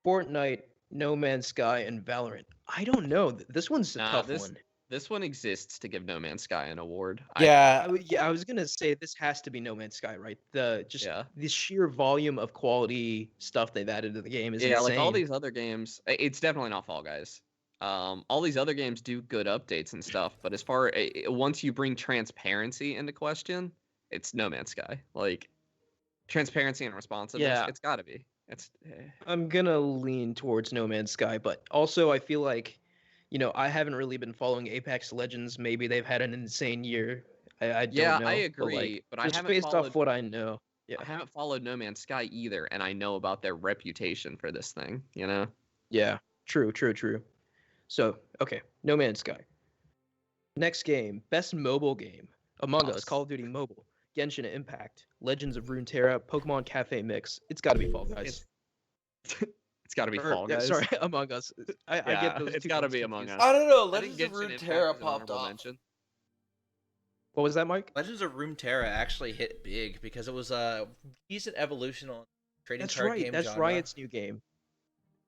Speaker 1: Fortnite, No Man's Sky, and Valorant. I don't know. This one's a tough one.
Speaker 2: This one exists to give No Man's Sky an award.
Speaker 3: Yeah,
Speaker 1: I was gonna say this has to be No Man's Sky, right? The
Speaker 2: Yeah.
Speaker 1: sheer volume of quality stuff they've added to the game is
Speaker 2: Yeah,
Speaker 1: insane.
Speaker 2: like all these other games, it's definitely not Fall Guys. All these other games do good updates and stuff, but as far once you bring transparency into question, it's No Man's Sky. Like transparency and responsiveness,
Speaker 1: Yeah.
Speaker 2: it's got to be.
Speaker 1: I'm gonna lean towards No Man's Sky, but also I feel like, I haven't really been following Apex Legends. Maybe they've had an insane year. I don't
Speaker 2: Yeah,
Speaker 1: know.
Speaker 2: I agree, but I
Speaker 1: just
Speaker 2: haven't
Speaker 1: based
Speaker 2: followed.
Speaker 1: off what I know. Yeah.
Speaker 2: I haven't followed No Man's Sky either, and I know about their reputation for this thing. You know.
Speaker 1: Yeah. True. So, okay, No Man's Sky. Next game, best mobile game. Among Us, Call of Duty Mobile, Genshin Impact, Legends of Runeterra, Pokemon Cafe Mix. It's got to be Fall Guys.
Speaker 2: It's got to be Fall Guys.
Speaker 1: Sorry, Among Us. I get those.
Speaker 2: It's
Speaker 1: two
Speaker 2: got to
Speaker 1: games
Speaker 2: be Among
Speaker 1: confused.
Speaker 2: Us.
Speaker 3: I don't know.
Speaker 2: I think
Speaker 3: Legends of
Speaker 2: Genshin Impact
Speaker 3: Runeterra
Speaker 2: is an
Speaker 3: popped
Speaker 2: honorable
Speaker 3: off.
Speaker 2: mention.
Speaker 1: What was that, Mike?
Speaker 3: Legends of Runeterra actually hit big because it was a decent evolution on trading
Speaker 1: That's
Speaker 3: card
Speaker 1: right.
Speaker 3: game
Speaker 1: That's
Speaker 3: genre.
Speaker 1: Riot's new game.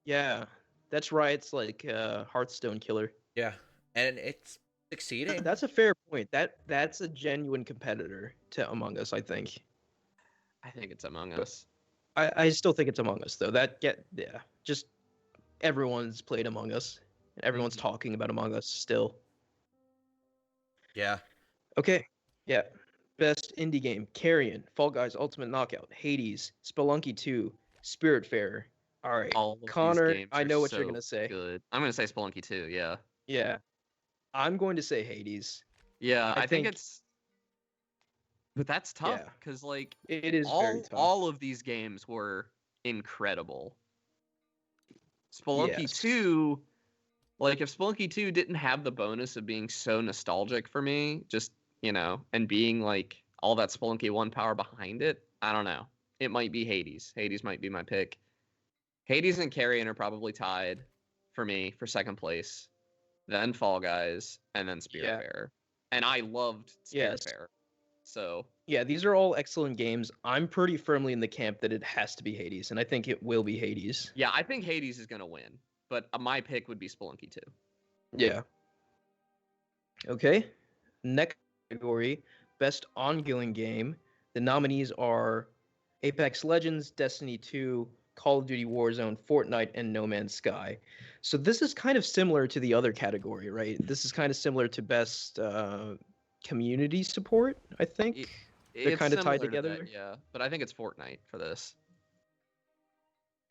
Speaker 1: Yeah, that's Riot's like Hearthstone killer.
Speaker 3: Yeah, and it's succeeding.
Speaker 1: That's a fair point. That's a genuine competitor to Among Us, I think.
Speaker 2: I think it's Among Us.
Speaker 1: I still think it's Among Us though. Just everyone's played Among Us. And everyone's talking about Among Us still.
Speaker 3: Yeah.
Speaker 1: Okay. Yeah. Best indie game: Carrion, Fall Guys Ultimate Knockout, Hades, Spelunky 2, Spiritfarer. All right,
Speaker 2: All of these
Speaker 1: Connor,
Speaker 2: games
Speaker 1: I
Speaker 2: are
Speaker 1: know what you're
Speaker 2: so
Speaker 1: gonna say.
Speaker 2: Good. I'm gonna say Spelunky 2. Yeah.
Speaker 1: Yeah, I'm going to say Hades.
Speaker 2: Yeah,
Speaker 1: I
Speaker 2: I think
Speaker 1: think-
Speaker 2: it's. But that's tough
Speaker 1: Yeah.
Speaker 2: because like
Speaker 1: It is very tough.
Speaker 2: all of these games were incredible. Spelunky
Speaker 1: Yes.
Speaker 2: 2, like if Spelunky 2 didn't have the bonus of being so nostalgic for me, just, and being like all that Spelunky 1 power behind it, I don't know. It might be Hades. Hades might be my pick. Hades and Carrion are probably tied for me for second place, then Fall Guys, and then Spiritfarer. And I loved
Speaker 1: Yes.
Speaker 2: Spiritfarer. So
Speaker 1: Yeah, these are all excellent games. I'm pretty firmly in the camp that it has to be Hades, and I think it will be Hades.
Speaker 2: yeah, I think Hades is gonna win, but my pick would be Spelunky 2.
Speaker 1: Yeah. Okay. Next category, best ongoing game. The nominees are Apex Legends, Destiny 2, Call of Duty Warzone, Fortnite, and No Man's Sky. So this is kind of similar to the other category, right? This is kind of similar to best community support, I
Speaker 2: It,
Speaker 1: think. They're
Speaker 2: it's
Speaker 1: kind of tied
Speaker 2: similar to
Speaker 1: together
Speaker 2: that,
Speaker 1: there.
Speaker 2: yeah. But I think it's Fortnite for this.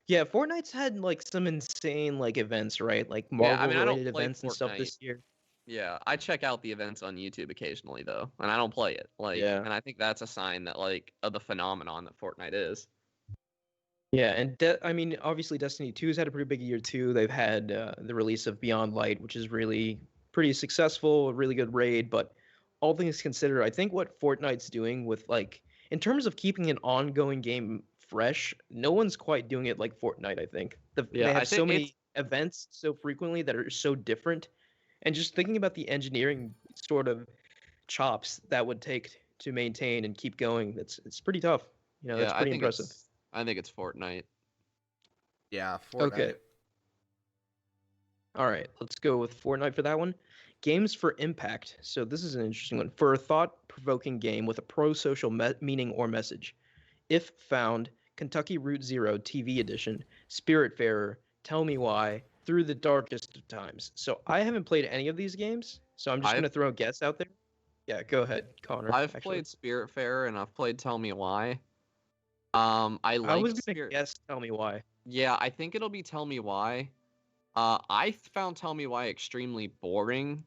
Speaker 1: Yeah, Fortnite's had like some insane like events, right? Like
Speaker 2: Yeah, I
Speaker 1: Marvel
Speaker 2: mean, I don't
Speaker 1: related
Speaker 2: play
Speaker 1: events and stuff
Speaker 2: Fortnite.
Speaker 1: this year.
Speaker 2: Yeah, I check out the events on YouTube occasionally though, and I don't play it. Like,
Speaker 1: Yeah.
Speaker 2: and I think that's a sign that like of the phenomenon that Fortnite is.
Speaker 1: Yeah, and I mean, obviously, Destiny 2's had a pretty big year too. They've had the release of Beyond Light, which is really pretty successful, a really good raid. But all things considered, I think what Fortnite's doing with like, in terms of keeping an ongoing game fresh, no one's quite doing it like Fortnite. I think
Speaker 2: Yeah,
Speaker 1: they
Speaker 2: I
Speaker 1: have
Speaker 2: think
Speaker 1: so
Speaker 2: it's
Speaker 1: many events so frequently that are so different, and just thinking about the engineering sort of chops that would take to maintain and keep going, it's pretty tough. You know,
Speaker 2: yeah,
Speaker 1: that's pretty impressive.
Speaker 2: I think it's Fortnite.
Speaker 3: Yeah,
Speaker 1: Okay.
Speaker 3: Fortnite.
Speaker 1: All right, let's go with Fortnite for that one. Games for impact. So this is an interesting one. For a thought-provoking game with a pro-social meaning or message. If found, Kentucky Route Zero TV edition, Spiritfarer, Tell Me Why, Through the Darkest of Times. So I haven't played any of these games, so I'm just
Speaker 2: I've
Speaker 1: gonna throw a guess out there. Yeah, go ahead, Connor.
Speaker 2: I've
Speaker 1: Actually,
Speaker 2: played Spiritfarer and I've played Tell Me Why. I
Speaker 1: I
Speaker 2: like
Speaker 1: was gonna
Speaker 2: Spirit.
Speaker 1: guess Tell Me Why.
Speaker 2: Yeah, I think it'll be Tell Me Why. I found Tell Me Why extremely boring.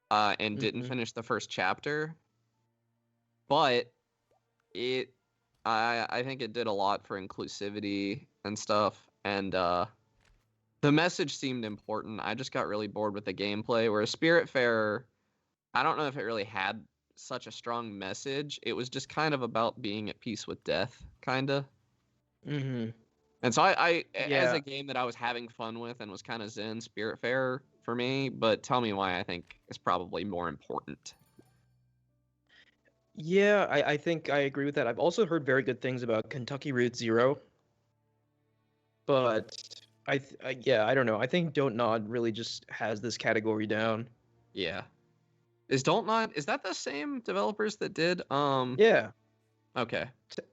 Speaker 2: And didn't
Speaker 1: Hmm.
Speaker 2: finish the first chapter, but it I think it did a lot for inclusivity and stuff, and the message seemed important. I just got really bored with the gameplay. Whereas Spiritfarer, I don't know if it really had such a strong message. It was just kind of about being at peace with death, kinda.
Speaker 1: Hmm.
Speaker 2: And so as
Speaker 1: Yeah,
Speaker 2: a game that I was having fun with and was kind of zen, Spiritfarer for me. But Tell Me Why I think is probably more important.
Speaker 1: yeah, I think I agree with that. I've also heard very good things about Kentucky Route Zero, but yeah, I don't know. I think Don't Nod really just has this category down.
Speaker 2: Yeah. Is Dontnod, is that the same developers that did
Speaker 1: Yeah,
Speaker 2: okay.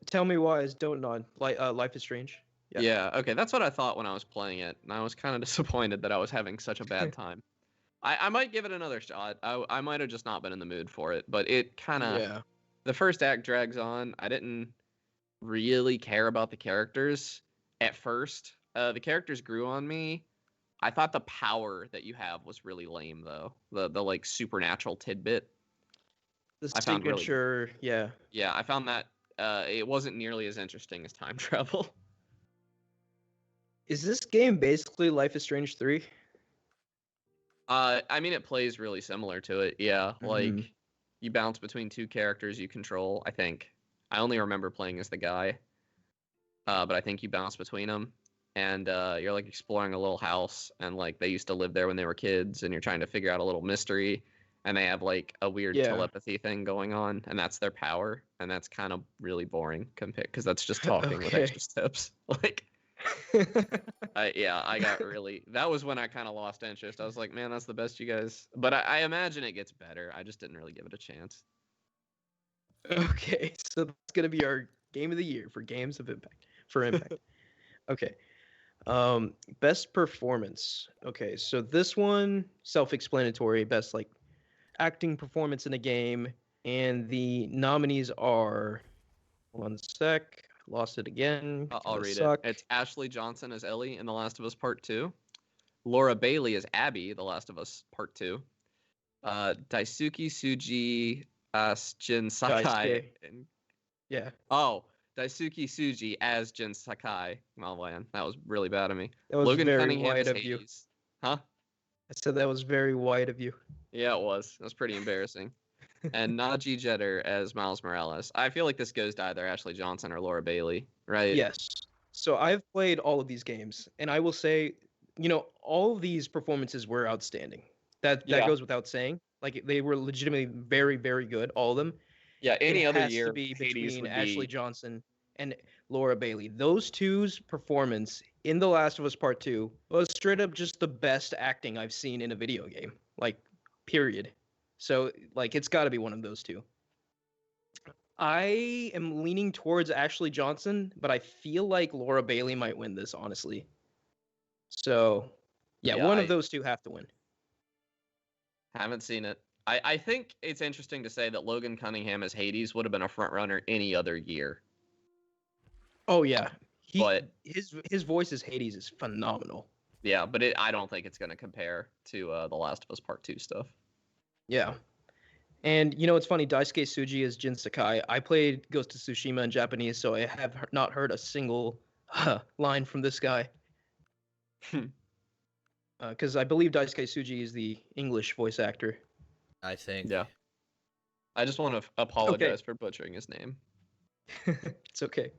Speaker 1: tell me why is Don't Nod like Life is Strange. Yeah.
Speaker 2: Yeah, okay, that's what I thought when I was playing it, and I was kind of disappointed that I was having such a bad time. I might give it another shot. I might have just not been in the mood for it, but it kind of
Speaker 1: Yeah.
Speaker 2: the first act drags on. I didn't really care about the characters at first. The characters grew on me. I thought the power that you have was really lame though. The like supernatural tidbit
Speaker 1: The
Speaker 2: I found really
Speaker 1: signature, yeah.
Speaker 2: yeah, I found that it wasn't nearly as interesting as time travel.
Speaker 1: Is this game basically Life is Strange 3?
Speaker 2: I mean, it plays really similar to it. Yeah,
Speaker 1: Hmm.
Speaker 2: like you bounce between two characters you control. I think I only remember playing as the guy, but I think you bounce between them, and you're like exploring a little house, and like they used to live there when they were kids, and you're trying to figure out a little mystery, and they have like a weird
Speaker 1: Yeah.
Speaker 2: telepathy thing going on, and that's their power, and that's kind of really boring compared because that's just talking with
Speaker 1: Okay.
Speaker 2: extra steps. Like yeah, I got really. That was when I kind of lost interest. I was like, man, that's the best you guys. But I imagine it gets better. I just didn't really give it a chance.
Speaker 1: Okay, so that's gonna be our game of the year for games of impact for impact. Okay. Best performance. Okay, so this one self-explanatory. Best like acting performance in a game, and the nominees are one sec. Lost it again.
Speaker 2: I'll
Speaker 1: Gonna
Speaker 2: read it.
Speaker 1: suck.
Speaker 2: It's Ashley Johnson as Ellie in The Last of Us Part 2. Laura Bailey as Abby, The Last of Us Part 2. Daisuke Suji as Jin Sakai.
Speaker 1: Daisuke. Yeah,
Speaker 2: Oh, Daisuke Suji as Jin Sakai. Oh, man. That was really bad of me.
Speaker 1: that was
Speaker 2: Logan
Speaker 1: very
Speaker 2: Cunningham
Speaker 1: white
Speaker 2: as
Speaker 1: of you.
Speaker 2: Hades. Huh?
Speaker 1: I said that was very white of you.
Speaker 2: Yeah, it was. It was pretty embarrassing. And Najee Jeter as Miles Morales. I feel like this goes to either Ashley Johnson or Laura Bailey, right?
Speaker 1: Yes. So I've played all of these games, and I will say, all of these performances were outstanding. That
Speaker 2: Yeah.
Speaker 1: goes without saying. Like they were legitimately very, very good, all of them.
Speaker 2: Yeah,
Speaker 1: It
Speaker 2: any other
Speaker 1: has to
Speaker 2: year,
Speaker 1: be
Speaker 2: Hades
Speaker 1: between
Speaker 2: would
Speaker 1: Ashley
Speaker 2: be.
Speaker 1: Johnson and Laura Bailey. Those two's performance in The Last of Us Part 2 was straight up just the best acting I've seen in a video game. Like, period. So like it's got to be one of those two. I am leaning towards Ashley Johnson, but I feel like Laura Bailey might win this, honestly. So, yeah,
Speaker 2: Yeah,
Speaker 1: one of
Speaker 2: I
Speaker 1: those two have to win.
Speaker 2: haven't seen it. I think it's interesting to say that Logan Cunningham as Hades would have been a front runner any other year.
Speaker 1: Oh yeah,
Speaker 2: But
Speaker 1: his voice as Hades is phenomenal.
Speaker 2: yeah, but I don't think it's going to compare to The Last of Us Part 2 stuff.
Speaker 1: Yeah. And you know it's funny, Daisuke Tsuji is Jin Sakai. I played Ghost of Tsushima in Japanese, so I have not heard a single line from this guy. Because I believe Daisuke Tsuji is the English voice actor.
Speaker 3: I think.
Speaker 2: Yeah. I just want to apologize for butchering his name.
Speaker 1: It's okay.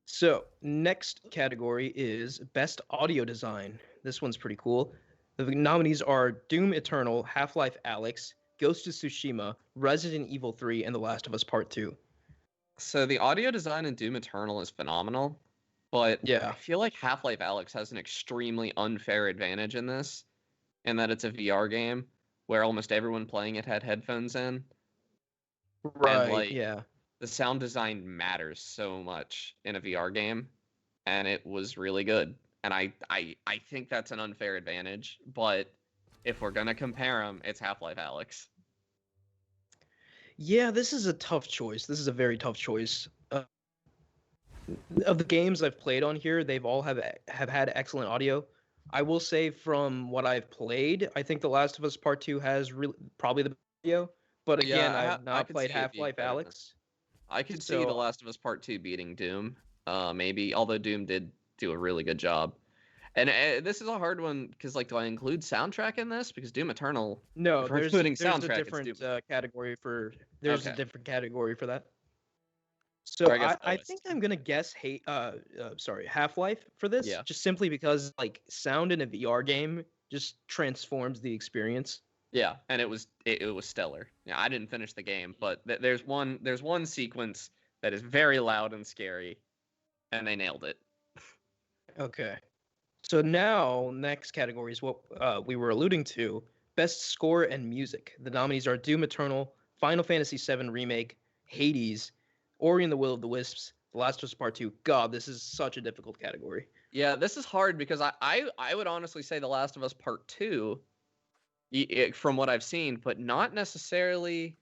Speaker 1: So, next category is Best Audio Design. This one's pretty cool. The nominees are Doom Eternal, Half-Life Alyx, Ghost of Tsushima, Resident Evil 3, and The Last of Us Part 2.
Speaker 2: So the audio design in Doom Eternal is phenomenal, but
Speaker 1: Yeah.
Speaker 2: I feel like Half-Life Alyx has an extremely unfair advantage in this, in that it's a VR game where almost everyone playing it had headphones in.
Speaker 1: Right,
Speaker 2: like,
Speaker 1: yeah.
Speaker 2: The sound design matters so much in a VR game, and it was really good. And I think that's an unfair advantage, but if we're gonna compare them, it's Half-Life Alyx.
Speaker 1: Yeah, this is a tough choice. This is a very tough choice. Of the games I've played on here, they've all have had excellent audio. I will say from what I've played, I think The Last of Us Part 2 has probably the best audio. But again, I've not
Speaker 2: could
Speaker 1: played
Speaker 2: see it being
Speaker 1: Half-Life
Speaker 2: better than-
Speaker 1: Alyx.
Speaker 2: I could see The
Speaker 1: So-
Speaker 2: Last of Us Part 2 beating Doom, maybe, although Doom did do a really good job. And this is a hard one, because, like, do I include soundtrack in this? Because Doom Eternal,
Speaker 1: No,
Speaker 2: if we're
Speaker 1: there's
Speaker 2: including
Speaker 1: a
Speaker 2: soundtrack, it's
Speaker 1: different
Speaker 2: Doom.
Speaker 1: category for there's a
Speaker 2: Okay.
Speaker 1: different category for that. So
Speaker 2: Or I guess
Speaker 1: I
Speaker 2: OST.
Speaker 1: think I'm gonna guess Half-Life for this,
Speaker 2: Yeah.
Speaker 1: just simply because like sound in a VR game just transforms the experience.
Speaker 2: Yeah, and it was stellar. Yeah, I didn't finish the game, but there's one sequence that is very loud and scary, and they nailed it.
Speaker 1: Okay. So now next category is what we were alluding to: best score and music. The nominees are Doom Eternal, Final Fantasy VII Remake, Hades, Ori and the Will of the Wisps, The Last of Us Part 2. God, this is such a difficult category.
Speaker 2: Yeah, this is hard because I would honestly say The Last of Us Part 2, from what I've seen, but not necessarily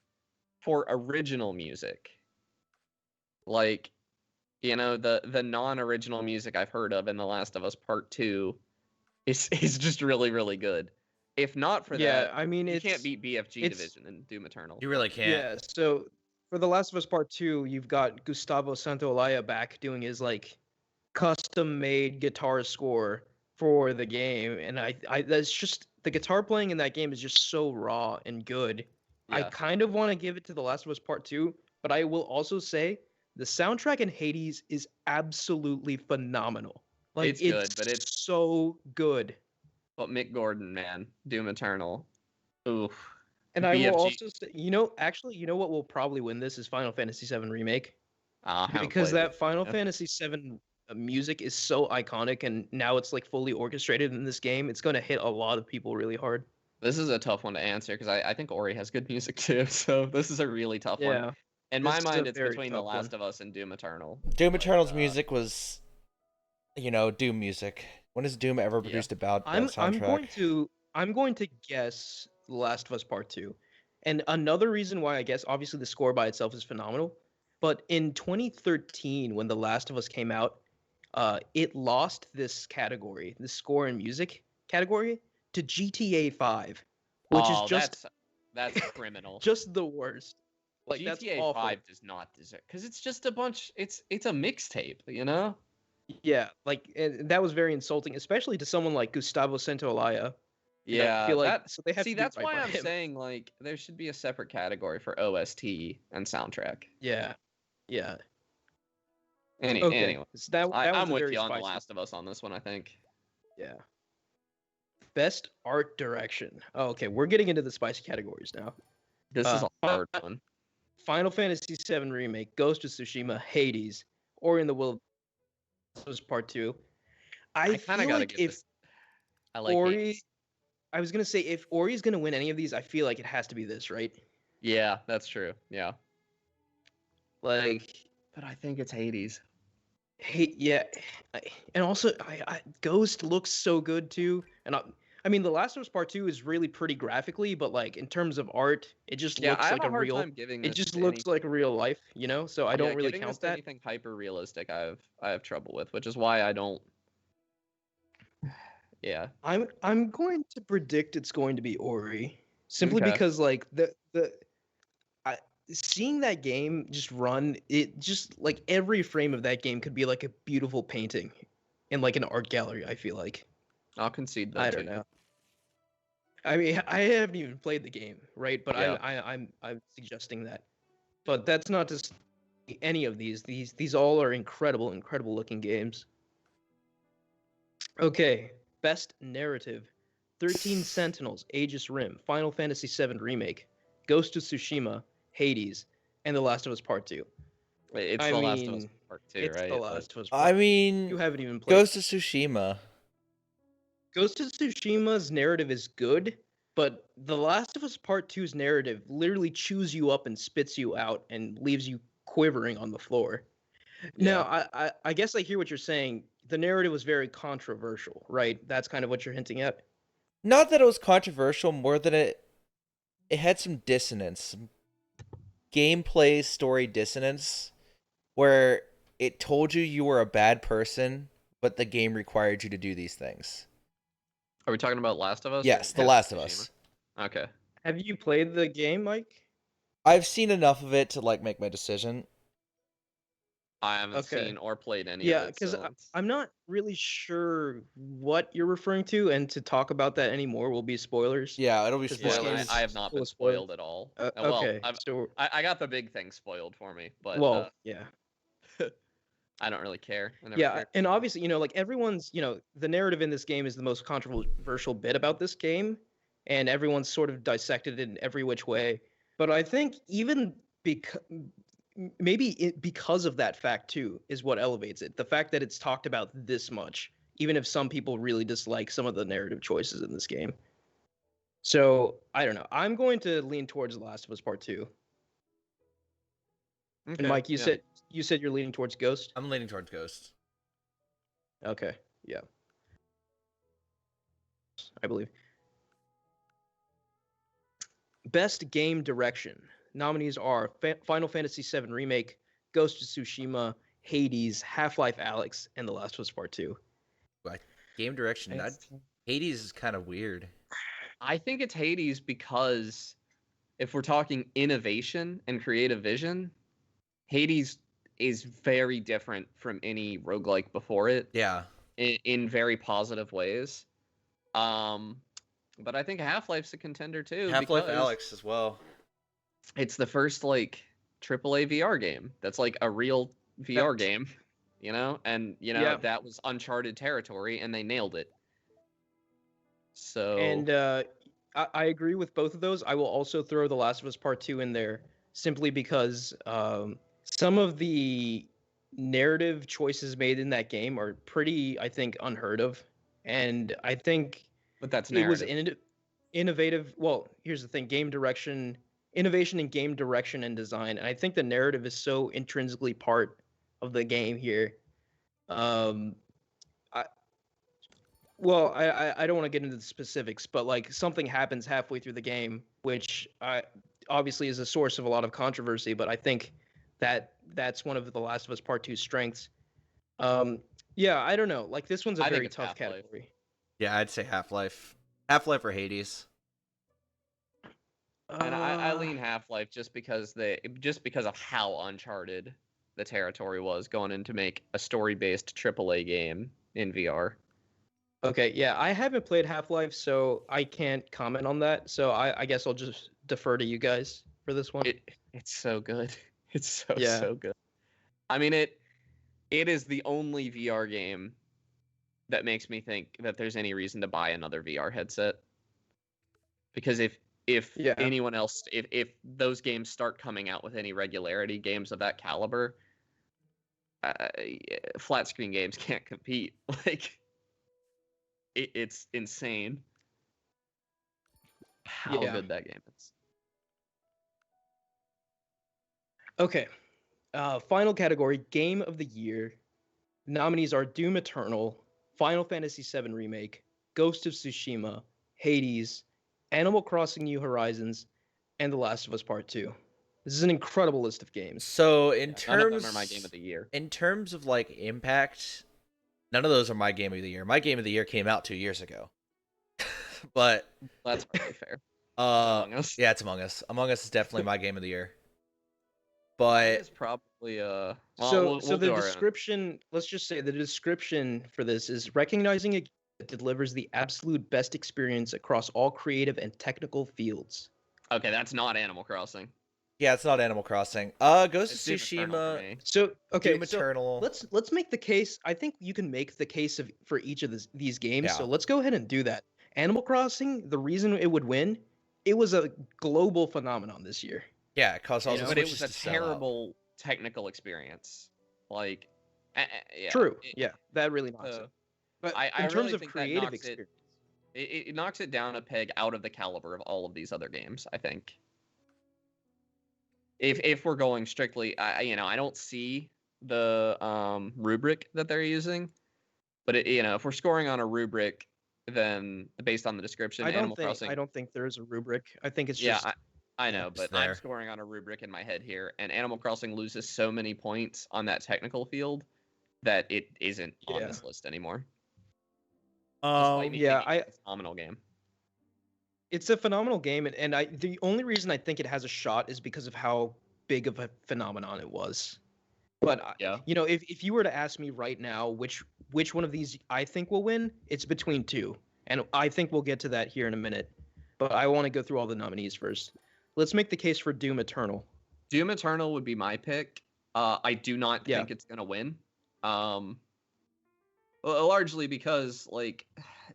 Speaker 2: for original music. Like, you know, the non-original music I've heard of in The Last of Us Part 2 is just really, really good. If not for that,
Speaker 1: I mean,
Speaker 2: you can't beat BFG
Speaker 1: it's-
Speaker 2: Division in Doom Eternal.
Speaker 3: You really can't.
Speaker 1: Yeah, so for The Last of Us Part 2, you've got Gustavo Santaolalla back doing his like custom-made guitar score for the game, and I that's just the guitar playing in that game is just so raw and good. I
Speaker 2: Yeah.
Speaker 1: kind of want to give it to The Last of Us Part 2, but I will also say the soundtrack in Hades is absolutely phenomenal. Like
Speaker 2: It's good, but it's-
Speaker 1: so good.
Speaker 2: But Mick Gordon, man, Doom Eternal. Oof.
Speaker 1: And I will
Speaker 2: BFG.
Speaker 1: also say, you know what will probably win this is Final Fantasy VII Remake.
Speaker 2: Haven't
Speaker 1: Because
Speaker 2: played
Speaker 1: that
Speaker 2: it.
Speaker 1: Final
Speaker 2: Yeah.
Speaker 1: Fantasy VII music is so iconic, and now it's like fully orchestrated in this game. It's going to hit a lot of people really hard.
Speaker 2: This is a tough one to answer because I think Ori has good music too. So this is a really tough one.
Speaker 1: Yeah.
Speaker 2: In
Speaker 1: this
Speaker 2: my
Speaker 1: is
Speaker 2: mind,
Speaker 1: a
Speaker 2: it's
Speaker 1: very
Speaker 2: between The
Speaker 1: tough
Speaker 2: Last
Speaker 1: one.
Speaker 2: of Us and Doom Eternal.
Speaker 3: Doom
Speaker 2: But,
Speaker 3: Eternal's music was, Doom music. When has Doom ever produced about that soundtrack?
Speaker 1: I'm going to guess The Last of Us Part 2. And another reason why I guess obviously the score by itself is phenomenal, but in 2013 when The Last of Us came out, it lost this category, the score and music category, to GTA 5, which is just
Speaker 2: that's criminal.
Speaker 1: just the worst. Like that's
Speaker 2: GTA
Speaker 1: awful.
Speaker 2: 5 does not deserve because it's just a bunch. It's a mixtape, you know.
Speaker 1: Yeah, like and that was very insulting, especially to someone like Gustavo Santaolalla. And
Speaker 2: Yeah,
Speaker 1: I feel like so they have to do
Speaker 2: that's
Speaker 1: right
Speaker 2: why
Speaker 1: by
Speaker 2: I'm
Speaker 1: him.
Speaker 2: saying like there should be a separate category for OST and soundtrack.
Speaker 1: Yeah, yeah.
Speaker 2: Anyway,
Speaker 1: So that
Speaker 2: I'm
Speaker 1: one's a
Speaker 2: with
Speaker 1: very
Speaker 2: you on The
Speaker 1: spicy.
Speaker 2: Last of Us on this one. I think.
Speaker 1: Yeah. Best art direction. Oh, okay, we're getting into the spicy categories now.
Speaker 2: This is a hard one.
Speaker 1: Final Fantasy VII Remake, Ghost of Tsushima, Hades, Ori and the Will of the Wisps Part 2. I
Speaker 2: I kind of
Speaker 1: feel
Speaker 2: gotta
Speaker 1: like
Speaker 2: give
Speaker 1: if
Speaker 2: this. I like
Speaker 1: Ori,
Speaker 2: Hades.
Speaker 1: I was gonna say if Ori is gonna win any of these, I feel like it has to be this, right?
Speaker 2: Yeah, that's true. Yeah,
Speaker 1: Like,
Speaker 2: but I think it's Hades.
Speaker 1: hey, yeah, and also Ghost looks so good too, and I mean, The Last of Us Part Two is really pretty graphically, but like in terms of art, it just
Speaker 2: Yeah, I
Speaker 1: looks
Speaker 2: have
Speaker 1: like
Speaker 2: a
Speaker 1: a
Speaker 2: hard
Speaker 1: real.
Speaker 2: time giving
Speaker 1: It
Speaker 2: this
Speaker 1: just
Speaker 2: to
Speaker 1: looks
Speaker 2: anything.
Speaker 1: like real life, you know. So I
Speaker 2: Yeah,
Speaker 1: don't really
Speaker 2: giving this
Speaker 1: count
Speaker 2: to
Speaker 1: that.
Speaker 2: anything hyper realistic, I have trouble with, which is why I don't. Yeah.
Speaker 1: I'm going to predict it's going to be Ori, simply
Speaker 2: Okay.
Speaker 1: because like I, seeing that game just run, it just like every frame of that game could be like a beautiful painting in like an art gallery. I feel like
Speaker 2: I'll concede
Speaker 1: I
Speaker 2: that
Speaker 1: don't
Speaker 2: too.
Speaker 1: know. I mean, I haven't even played the game, right? But
Speaker 2: Yeah.
Speaker 1: I'm suggesting that. But that's not to say any of these. These all are incredible, incredible looking games. Okay, best narrative: 13 Sentinels, Aegis Rim, Final Fantasy VII Remake, Ghost of Tsushima, Hades, and The Last of Us Part 2.
Speaker 2: It's
Speaker 1: I
Speaker 2: The Last of Us
Speaker 1: mean,
Speaker 2: Part 2,
Speaker 1: it's The
Speaker 2: right? But
Speaker 1: Last of Us
Speaker 3: I
Speaker 1: Part 2.
Speaker 3: mean,
Speaker 1: You haven't even played.
Speaker 3: Ghost of Tsushima.
Speaker 1: Ghost of Tsushima's narrative is good, but The Last of Us Part Two's narrative literally chews you up and spits you out and leaves you quivering on the floor. Now,
Speaker 2: yeah.
Speaker 1: I guess I hear what you're saying. The narrative was very controversial, right? That's kind of what you're hinting at.
Speaker 3: Not that it was controversial, more than it had some dissonance, some gameplay story dissonance, where it told you were a bad person, but the game required you to do these things.
Speaker 2: Are we talking about Last of Us?
Speaker 3: Yes, The
Speaker 1: Have,
Speaker 3: Last of
Speaker 2: Tsushima?
Speaker 3: Us.
Speaker 2: Okay.
Speaker 1: have you played the game, Mike?
Speaker 3: I've seen enough of it to like make my decision.
Speaker 2: I haven't
Speaker 1: Okay.
Speaker 2: seen or played any of
Speaker 1: Yeah,
Speaker 2: it,
Speaker 1: because
Speaker 2: so it's...
Speaker 1: I'm not really sure what you're referring to, and to talk about that anymore will be spoilers.
Speaker 3: Yeah, it'll be
Speaker 1: 'Cause this
Speaker 2: Yeah,
Speaker 1: game
Speaker 3: spoilers.
Speaker 1: is
Speaker 2: I have not
Speaker 1: full
Speaker 2: been
Speaker 1: of spoilers.
Speaker 2: spoiled at all. Well,
Speaker 1: Okay, so
Speaker 2: I got the big thing spoiled for me, but
Speaker 1: well, yeah,
Speaker 2: I don't really care. I never
Speaker 1: yeah,
Speaker 2: cared.
Speaker 1: and obviously, like everyone's, the narrative in this game is the most controversial bit about this game, and everyone's sort of dissected it in every which way. But I think even because maybe because of that fact too is what elevates it. The fact that it's talked about this much, even if some people really dislike some of the narrative choices in this game. So I don't know. I'm going to lean towards The Last of Us Part Two. And
Speaker 2: Okay.
Speaker 1: Mike, you said you're leaning towards Ghost.
Speaker 3: I'm leaning towards Ghost.
Speaker 1: Okay, yeah, I believe. Best game direction. Nominees are Final Fantasy VII Remake, Ghost of Tsushima, Hades, Half-Life Alyx, and The Last of Us Part 2.
Speaker 3: Like, game direction. Hades is kind of weird.
Speaker 2: I think it's Hades because if we're talking innovation and creative vision, Hades is very different from any roguelike before it
Speaker 3: Yeah.
Speaker 2: in very positive ways. But I think Half-Life's a contender too
Speaker 3: Half-Life
Speaker 2: because
Speaker 3: Alyx as well.
Speaker 2: it's the first like AAA VR game that's like a real VR
Speaker 1: Facts.
Speaker 2: game, and
Speaker 1: Yeah.
Speaker 2: that was uncharted territory and they nailed it. So
Speaker 1: And I agree with both of those. I will also throw The Last of Us Part 2 in there simply because some of the narrative choices made in that game are pretty, I think, unheard of. And I think
Speaker 2: but that's
Speaker 1: it was
Speaker 2: narrative.
Speaker 1: innovative. Well, here's the thing: innovation in game direction and design. And I think the narrative is so intrinsically part of the game here. Um, I don't want to get into the specifics, but like something happens halfway through the game, which obviously is a source of a lot of controversy. But I think that's one of The Last of Us Part 2's strengths. Yeah, I don't know. Like this one's a
Speaker 2: I think
Speaker 1: very
Speaker 2: it's
Speaker 1: tough
Speaker 2: Half-Life.
Speaker 1: category.
Speaker 3: Yeah, I'd say Half-Life. Half-Life or Hades.
Speaker 2: And I lean Half-Life just because of how uncharted the territory was going in to make a story-based AAA game in VR.
Speaker 1: Okay, yeah, I haven't played Half-Life, so I can't comment on that. So I guess I'll just defer to you guys for this one.
Speaker 2: It's so good. It's
Speaker 1: Yeah.
Speaker 2: so good. I mean it is the only VR game that makes me think that there's any reason to buy another VR headset. Because if
Speaker 1: Yeah.
Speaker 2: anyone else, if those games start coming out with any regularity, games of that caliber, flat screen games can't compete. Like it's insane. how
Speaker 1: Yeah.
Speaker 2: good that game is.
Speaker 1: Okay. Final category, Game of the Year. Nominees are Doom Eternal, Final Fantasy VII Remake, Ghost of Tsushima, Hades, Animal Crossing: New Horizons, and The Last of Us Part 2. This is an incredible list of games.
Speaker 3: So in
Speaker 2: Yeah, none of them
Speaker 3: terms
Speaker 2: are my game of the year.
Speaker 3: in terms of like impact, none of those are my game of the year. My game of the year came out 2 years ago. But
Speaker 2: That's probably fair.
Speaker 3: Among
Speaker 2: Us.
Speaker 3: yeah, it's Among Us. Among Us is definitely my game of the year.
Speaker 2: Mine
Speaker 3: But
Speaker 2: is probably well,
Speaker 1: so
Speaker 2: we'll
Speaker 1: the
Speaker 2: do our own.
Speaker 1: description, let's just say the description for this is recognizing a game that delivers the absolute best experience across all creative and technical fields.
Speaker 2: Okay, that's not Animal Crossing.
Speaker 3: yeah, it's not Animal Crossing. Ghost of
Speaker 2: It's Doom Eternal for
Speaker 3: Tsushima,
Speaker 2: me.
Speaker 1: So okay,
Speaker 3: Doom
Speaker 1: so
Speaker 3: Eternal.
Speaker 1: let's make the case. I think you can make the case for each of these games.
Speaker 3: Yeah.
Speaker 1: So let's go ahead and do that. Animal Crossing, the reason it would win, it was a global phenomenon this year.
Speaker 3: Yeah, it caused all
Speaker 1: You
Speaker 3: the
Speaker 1: know,
Speaker 2: But it
Speaker 3: Switches
Speaker 2: was a
Speaker 3: to sell out.
Speaker 2: terrible technical experience. Like, yeah,
Speaker 1: True. Yeah, that really knocks
Speaker 2: uh,
Speaker 1: it. But
Speaker 2: I
Speaker 1: in terms
Speaker 2: really
Speaker 1: of
Speaker 2: think that
Speaker 1: creative
Speaker 2: knocks
Speaker 1: experience,
Speaker 2: it knocks it down a peg out of the caliber of all of these other games. I think. If we're going strictly, I don't see the rubric that they're using, but if we're scoring on a rubric, then based on the description, Animal Crossing.
Speaker 1: I don't think there is a rubric. I think it's
Speaker 2: Yeah,
Speaker 1: just
Speaker 2: I know,
Speaker 3: It's
Speaker 2: but I'm
Speaker 3: there.
Speaker 2: scoring on a rubric in my head here, and Animal Crossing loses so many points on that technical field that it isn't on
Speaker 1: Yeah.
Speaker 2: this list anymore. Despite me
Speaker 1: yeah,
Speaker 2: thinking it's a phenomenal game.
Speaker 1: it's a phenomenal game, and the only reason I think it has a shot is because of how big of a phenomenon it was. But
Speaker 2: Yeah.
Speaker 1: if you were to ask me right now which one of these I think will win, it's between two, and I think we'll get to that here in a minute. But I want to go through all the nominees first. Let's make the case for Doom Eternal.
Speaker 2: Doom Eternal would be my pick. I do not
Speaker 1: Yeah.
Speaker 2: think it's gonna win. Largely because like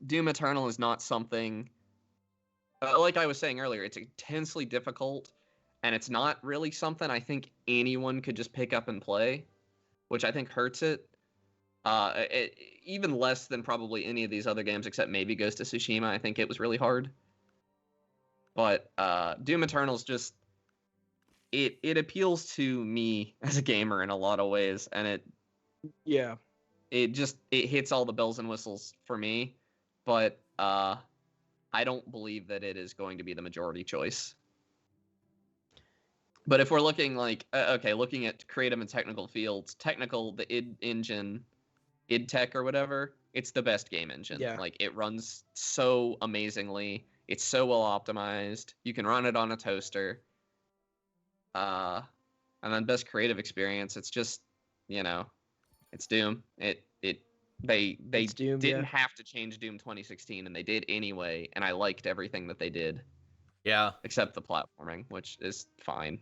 Speaker 2: Doom Eternal is not something. Like I was saying earlier, it's intensely difficult, and it's not really something I think anyone could just pick up and play, which I think hurts it. Even less than probably any of these other games, except maybe Ghost of Tsushima. I think it was really hard. But Doom Eternal's just it appeals to me as a gamer in a lot of ways, and it hits all the bells and whistles for me. But I don't believe that it is going to be the majority choice. But if we're looking looking at creative and technical fields, the id engine, id Tech or whatever, it's the best game engine.
Speaker 1: Yeah.
Speaker 2: Like it runs so amazingly. It's so well optimized. You can run it on a toaster. And then best creative experience, it's just, it's Doom. They
Speaker 1: It's Doom,
Speaker 2: didn't have to change Doom 2016, and they did anyway, and I liked everything that they did.
Speaker 3: Yeah.
Speaker 2: Except the platforming, which is fine.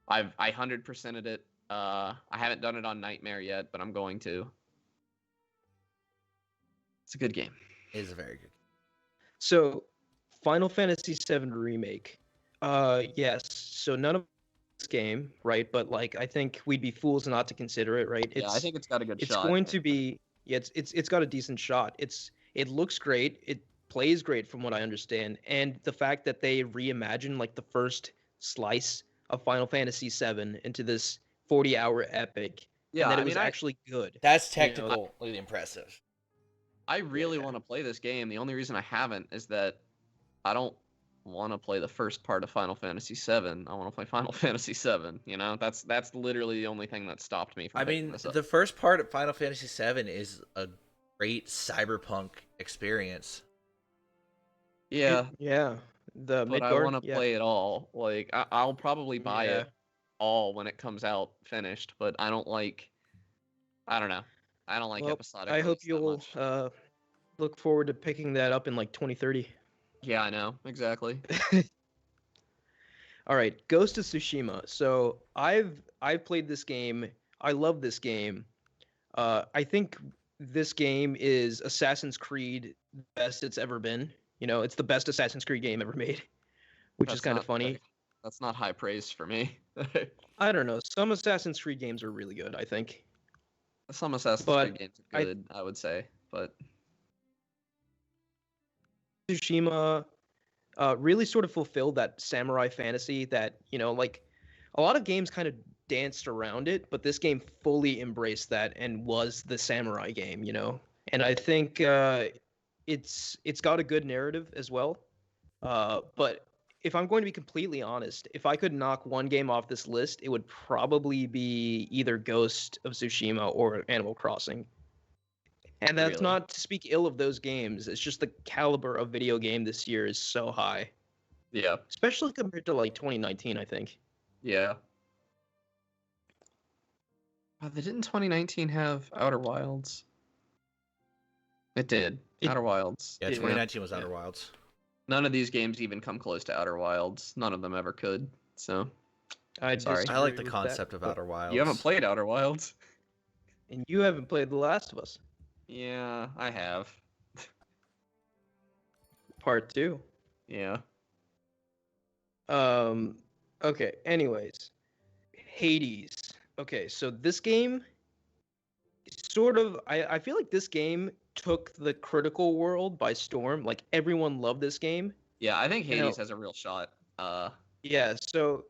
Speaker 2: I 100%ed it. I haven't done it on Nightmare yet, but I'm going to. It's a good game.
Speaker 3: It is a very good.
Speaker 1: So, Final Fantasy VII Remake. Yes. So none of this game, right? But like, I think we'd be fools not to consider it, right?
Speaker 2: I think it's got a good
Speaker 1: It's
Speaker 2: shot.
Speaker 1: going to be. Yeah, it's got a decent shot. It looks great. It plays great from what I understand, and the fact that they reimagined like the first slice of Final Fantasy VII into this 40-hour epic,
Speaker 2: Yeah,
Speaker 1: and that
Speaker 2: I
Speaker 1: it was
Speaker 2: mean,
Speaker 1: actually good.
Speaker 3: That's
Speaker 1: You know,
Speaker 3: technically impressive.
Speaker 2: I really
Speaker 1: Yeah.
Speaker 2: want to play this game. The only reason I haven't is that I don't want to play the first part of Final Fantasy VII. I want to play Final Fantasy VII. That's literally the only thing that stopped me from
Speaker 3: I
Speaker 2: picking
Speaker 3: mean,
Speaker 2: this up.
Speaker 3: the first part of Final Fantasy VII is a great cyberpunk experience.
Speaker 2: Yeah,
Speaker 1: Yeah, the
Speaker 2: but I
Speaker 1: Midgard.
Speaker 2: want to play it all. Like I'll probably buy
Speaker 1: Yeah.
Speaker 2: it all when it comes out finished, but I don't like. I don't know. I don't like
Speaker 1: Well,
Speaker 2: episodic.
Speaker 1: I hope
Speaker 2: release that
Speaker 1: you'll
Speaker 2: much.
Speaker 1: look forward to picking that up in like 2030.
Speaker 2: Yeah, I know exactly.
Speaker 1: All right, Ghost of Tsushima. So I've played this game. I love this game. I think this game is Assassin's Creed best it's ever been. It's the best Assassin's Creed game ever made, which is
Speaker 2: That's
Speaker 1: kind of
Speaker 2: not
Speaker 1: funny.
Speaker 2: very- That's not high praise for me.
Speaker 1: I don't know. Some Assassin's Creed games are really good, I think.
Speaker 2: Some Assassin's
Speaker 1: But
Speaker 2: Creed games are good, I would say, but
Speaker 1: Tsushima, really sort of fulfilled that samurai fantasy that, like a lot of games kind of danced around it, but this game fully embraced that and was the samurai game. And I think it's got a good narrative as well. But if I'm going to be completely honest, if I could knock one game off this list, it would probably be either Ghost of Tsushima or Animal Crossing. And that's
Speaker 2: Really?
Speaker 1: not to speak ill of those games. It's just the caliber of video game this year is so high,
Speaker 2: Yeah.
Speaker 1: especially compared to like 2019, I think.
Speaker 2: Yeah. Didn't 2019 have Outer Wilds? It did. Outer Wilds.
Speaker 4: Yeah, 2019 was Outer Wilds.
Speaker 2: None of these games even come close to Outer Wilds. None of them ever could. So
Speaker 1: I
Speaker 2: Sorry.
Speaker 4: I like the
Speaker 1: disagree with
Speaker 4: concept
Speaker 1: that,
Speaker 4: of
Speaker 1: but-
Speaker 4: Outer Wilds.
Speaker 2: you haven't played Outer Wilds?
Speaker 1: And you haven't played The Last of Us
Speaker 2: Yeah, I have.
Speaker 1: Part 2.
Speaker 2: Yeah.
Speaker 1: Okay, anyways. Hades. Okay, so this game sort of I feel like this game took the critical world by storm. Like everyone loved this game.
Speaker 2: Yeah, I think
Speaker 1: You
Speaker 2: Hades
Speaker 1: know-
Speaker 2: has a real shot.
Speaker 1: So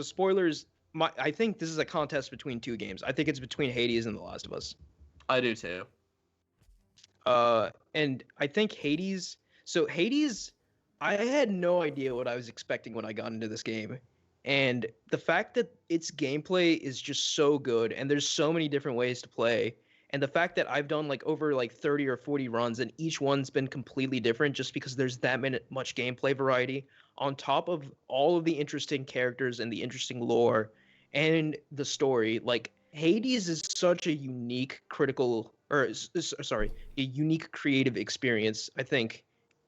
Speaker 1: spoilers, I think this is a contest between two games. I think it's between Hades and The Last of Us.
Speaker 2: I do too.
Speaker 1: And I think Hades. So Hades, I had no idea what I was expecting when I got into this game, and the fact that its gameplay is just so good, and there's so many different ways to play, and the fact that I've done like over like 30 or 40 runs, and each one's been completely different, just because there's that much gameplay variety, on top of all of the interesting characters and the interesting lore, and the story. Like Hades is such a unique a unique creative experience, I think.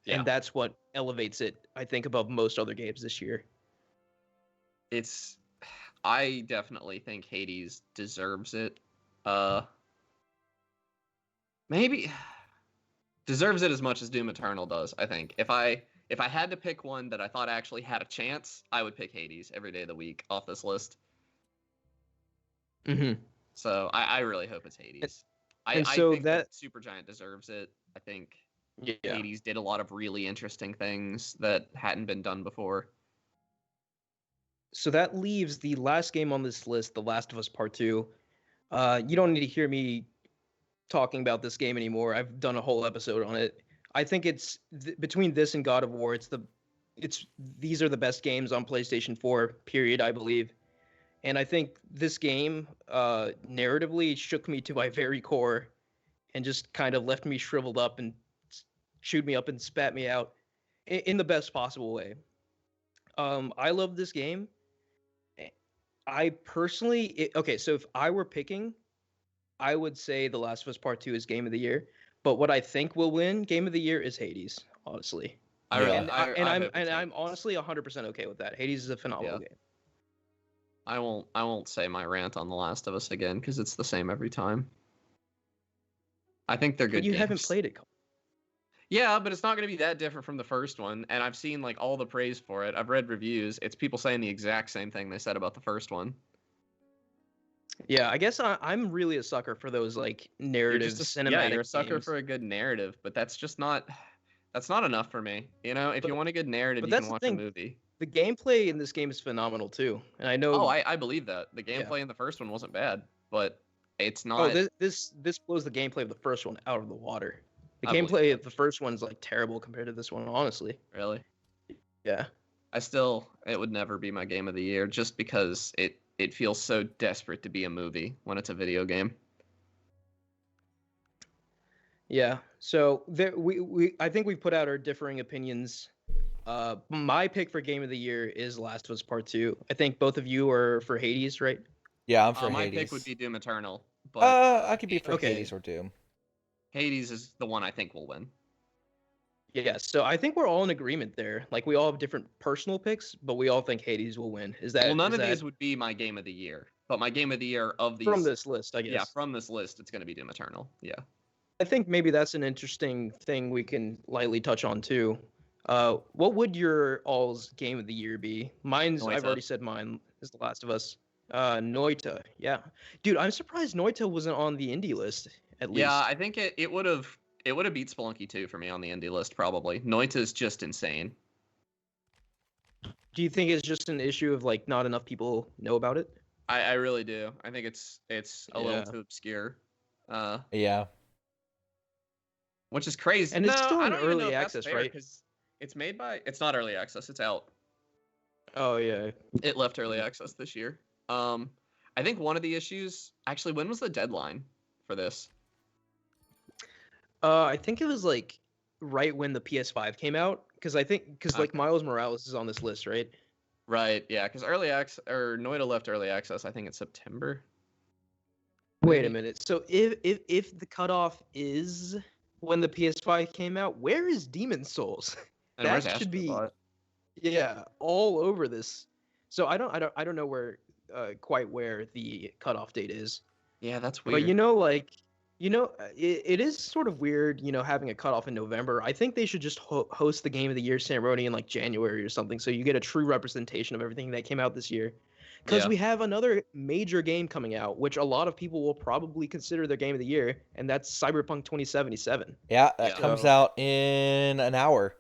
Speaker 2: Yeah.
Speaker 1: And that's what elevates it, I think, above most other games this year.
Speaker 2: I definitely think Hades deserves it. Maybe deserves it as much as Doom Eternal does, I think. If I had to pick one that I thought actually had a chance, I would pick Hades every day of the week off this list.
Speaker 1: Mm-hmm.
Speaker 2: So I really hope it's Hades. I
Speaker 1: so
Speaker 2: think that
Speaker 1: that-
Speaker 2: Supergiant deserves it. I think
Speaker 1: Yeah.
Speaker 2: Hades did a lot of really interesting things that hadn't been done before.
Speaker 1: So that leaves the last game on this list, The Last of Us Part 2. You don't need to hear me talking about this game anymore. I've done a whole episode on it. I think it's between this and God of War, these are the best games on PlayStation 4, period, I believe. And I think this game narratively shook me to my very core and just kind of left me shriveled up and chewed me up and spat me out in the best possible way. I love this game. I personally, okay, so if I were picking, I would say The Last of Us Part 2 is Game of the Year. But what I think will win Game of the Year is Hades, honestly.
Speaker 2: I'm
Speaker 1: I'm honestly 100% okay with that. Hades is a phenomenal game.
Speaker 2: I won't say my rant on The Last of Us again because it's the same every time. I think they're good.
Speaker 1: But you haven't
Speaker 2: games.
Speaker 1: played it.
Speaker 2: Yeah, but it's not going to be that different from the first one, and I've seen like all the praise for it. I've read reviews. It's people saying the exact same thing they said about the first one.
Speaker 1: Yeah, I guess I'm really a sucker for those like narrative cinematic.
Speaker 2: You're a sucker
Speaker 1: games.
Speaker 2: for a good narrative, but that's not enough for me. You know, if you want a good narrative,
Speaker 1: but
Speaker 2: you
Speaker 1: that's
Speaker 2: can
Speaker 1: the
Speaker 2: watch
Speaker 1: thing.
Speaker 2: a movie.
Speaker 1: The gameplay in this game is phenomenal too, and I know.
Speaker 2: Oh, I believe that. The gameplay in the first one wasn't bad, but it's not.
Speaker 1: Oh, this blows the gameplay of the first one out of the water. The
Speaker 2: I believe
Speaker 1: gameplay
Speaker 2: that.
Speaker 1: of the first one's like terrible compared to this one, honestly.
Speaker 2: Really.
Speaker 1: Yeah.
Speaker 2: It would never be my game of the year just because it feels so desperate to be a movie when it's a video game.
Speaker 1: Yeah. So I think we put out our differing opinions. My pick for Game of the Year is Last of Us Part 2. I think both of you are for Hades, right?
Speaker 3: Yeah, I'm for
Speaker 2: My
Speaker 3: Hades.
Speaker 2: pick would be Doom Eternal, but
Speaker 3: I could be for
Speaker 1: Okay.
Speaker 3: Hades or Doom.
Speaker 2: Hades is the one I think will win.
Speaker 1: Yeah. So I think we're all in agreement there. Like we all have different personal picks, but we all think Hades will win. Is that
Speaker 2: Well, none
Speaker 1: is
Speaker 2: of
Speaker 1: that
Speaker 2: these would be my game of the year, but my game of the year of these
Speaker 1: from this list? I guess.
Speaker 2: Yeah, from this list, it's going to be Doom Eternal. Yeah.
Speaker 1: I think maybe that's an interesting thing we can lightly touch on too. What would your all's game of the year be? I've
Speaker 2: Noita.
Speaker 1: already said mine is The Last of Us. Noita, yeah, dude, I'm surprised Noita wasn't on the indie list at least.
Speaker 2: Yeah, I think it would have beat Spelunky 2 for me on the indie list probably. Noita's just insane.
Speaker 1: Do you think it's just an issue of like not enough people know about it?
Speaker 2: I really do. I think it's a little
Speaker 1: Yeah.
Speaker 2: too obscure.
Speaker 3: Yeah.
Speaker 2: Which is crazy.
Speaker 1: And
Speaker 2: No,
Speaker 1: it's still
Speaker 2: I
Speaker 1: in
Speaker 2: don't even know
Speaker 1: early
Speaker 2: if that's
Speaker 1: access,
Speaker 2: fair
Speaker 1: right?
Speaker 2: because it's made by. It's not early access. It's out.
Speaker 1: Oh yeah.
Speaker 2: It left early access this year. I think one of the issues. Actually, when was the deadline for this?
Speaker 1: I think it was like right when the PS5 came out, because like
Speaker 2: Okay.
Speaker 1: Miles Morales is on this list, right?
Speaker 2: Right. Yeah, because early access or Noida left early access. I think it's September.
Speaker 1: Wait a
Speaker 2: Maybe.
Speaker 1: minute. So if the cutoff is when the PS5 came out, where is Demon Souls?
Speaker 2: And where's
Speaker 1: That should be
Speaker 2: Astrobot?
Speaker 1: yeah all over this. So I don't know where quite where the cutoff date is.
Speaker 2: Yeah, that's
Speaker 1: But
Speaker 2: weird.
Speaker 1: it is sort of weird, having a cutoff in November. I think they should just host the Game of the Year ceremony in like January or something, so you get a true representation of everything that came out this year. Because
Speaker 2: Yeah.
Speaker 1: we have another major game coming out, which a lot of people will probably consider their Game of the Year, and that's Cyberpunk 2077.
Speaker 3: Yeah, that
Speaker 2: Yeah.
Speaker 3: comes
Speaker 1: So-
Speaker 3: out in an hour.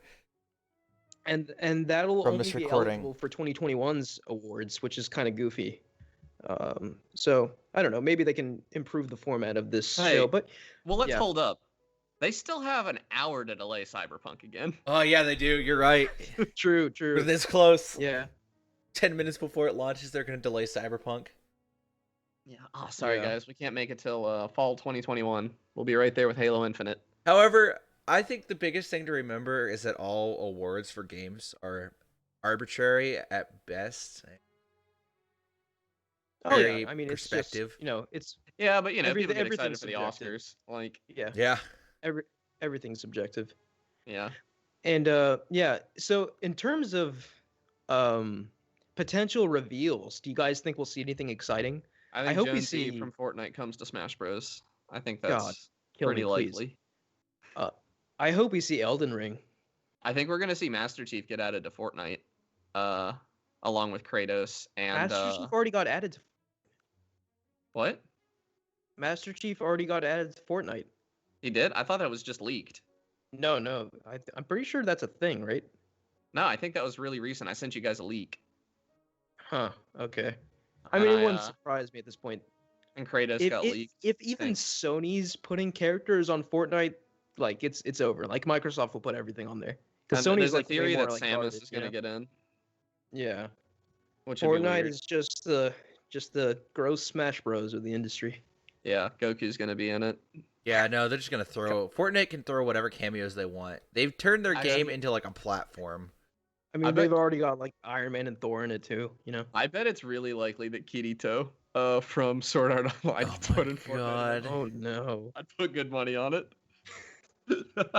Speaker 1: And that'll
Speaker 3: From
Speaker 1: only
Speaker 3: this
Speaker 1: be
Speaker 3: recording.
Speaker 1: eligible for 2021's awards, which is kind of goofy. So I don't know. Maybe they can improve the format of this
Speaker 2: Hey.
Speaker 1: show, but
Speaker 2: Well, let's
Speaker 1: Yeah.
Speaker 2: hold up. They still have an hour to delay Cyberpunk again.
Speaker 3: Oh yeah, they do. You're right.
Speaker 1: true.
Speaker 3: We're this close.
Speaker 1: Yeah.
Speaker 3: 10 minutes before it launches, they're going to delay Cyberpunk.
Speaker 2: Yeah. Oh, sorry
Speaker 1: Yeah.
Speaker 2: guys, we can't make it till fall 2021. We'll be right there with Halo Infinite.
Speaker 3: However, I think the biggest thing to remember is that all awards for games are arbitrary at best.
Speaker 1: Oh
Speaker 3: Very
Speaker 1: yeah. I mean,
Speaker 3: perspective.
Speaker 1: it's just it's
Speaker 2: Yeah, but people get excited
Speaker 1: everything's
Speaker 2: for the
Speaker 1: subjective.
Speaker 2: Oscars. Like,
Speaker 1: yeah.
Speaker 3: Yeah.
Speaker 1: Everything's subjective.
Speaker 2: yeah.
Speaker 1: And yeah. So in terms of potential reveals, do you guys think we'll see anything exciting?
Speaker 2: I think
Speaker 1: hope we
Speaker 2: Jonesy
Speaker 1: see-
Speaker 2: from Fortnite comes to Smash Bros. I think
Speaker 1: God,
Speaker 2: that's
Speaker 1: Kill
Speaker 2: pretty
Speaker 1: me, please.
Speaker 2: likely.
Speaker 1: I hope we see Elden Ring.
Speaker 2: I think we're gonna see Master Chief get added to Fortnite, along with Kratos and
Speaker 1: Master Chief already got added.
Speaker 2: what?
Speaker 1: Master Chief already got added to Fortnite.
Speaker 2: He did? I thought that was just leaked.
Speaker 1: No. I'm pretty sure that's a thing, right?
Speaker 2: No, I think that was really recent. I sent you guys a leak.
Speaker 1: Huh. Okay. I
Speaker 2: And
Speaker 1: mean, it wouldn't
Speaker 2: uh,
Speaker 1: surprise me at this point.
Speaker 2: and Kratos got leaked.
Speaker 1: If even
Speaker 2: Thanks.
Speaker 1: Sony's putting characters on Fortnite, like it's over. Like Microsoft will put everything on there because
Speaker 2: And
Speaker 1: Sony's
Speaker 2: there's
Speaker 1: like
Speaker 2: a theory
Speaker 1: way more,
Speaker 2: that
Speaker 1: like,
Speaker 2: Samus
Speaker 1: guarded,
Speaker 2: is gonna get in,
Speaker 1: Yeah.
Speaker 2: which would be
Speaker 1: Fortnite
Speaker 2: weird.
Speaker 1: is just the gross Smash Bros of the industry.
Speaker 2: Yeah, Goku's gonna be in it.
Speaker 3: Yeah, no, they're just going to throw... Fortnite can throw whatever cameos they want. They've turned their
Speaker 2: I
Speaker 3: game
Speaker 2: mean-
Speaker 3: into like a platform.
Speaker 1: I mean,
Speaker 2: bet-
Speaker 1: they've already got like Iron Man and Thor in it too.
Speaker 2: I bet it's really likely that Kirito, from Sword Art Online,
Speaker 3: Oh
Speaker 2: gets put
Speaker 3: my
Speaker 2: in Fortnite.
Speaker 3: God.
Speaker 1: Oh no.
Speaker 2: I'd put good money on it.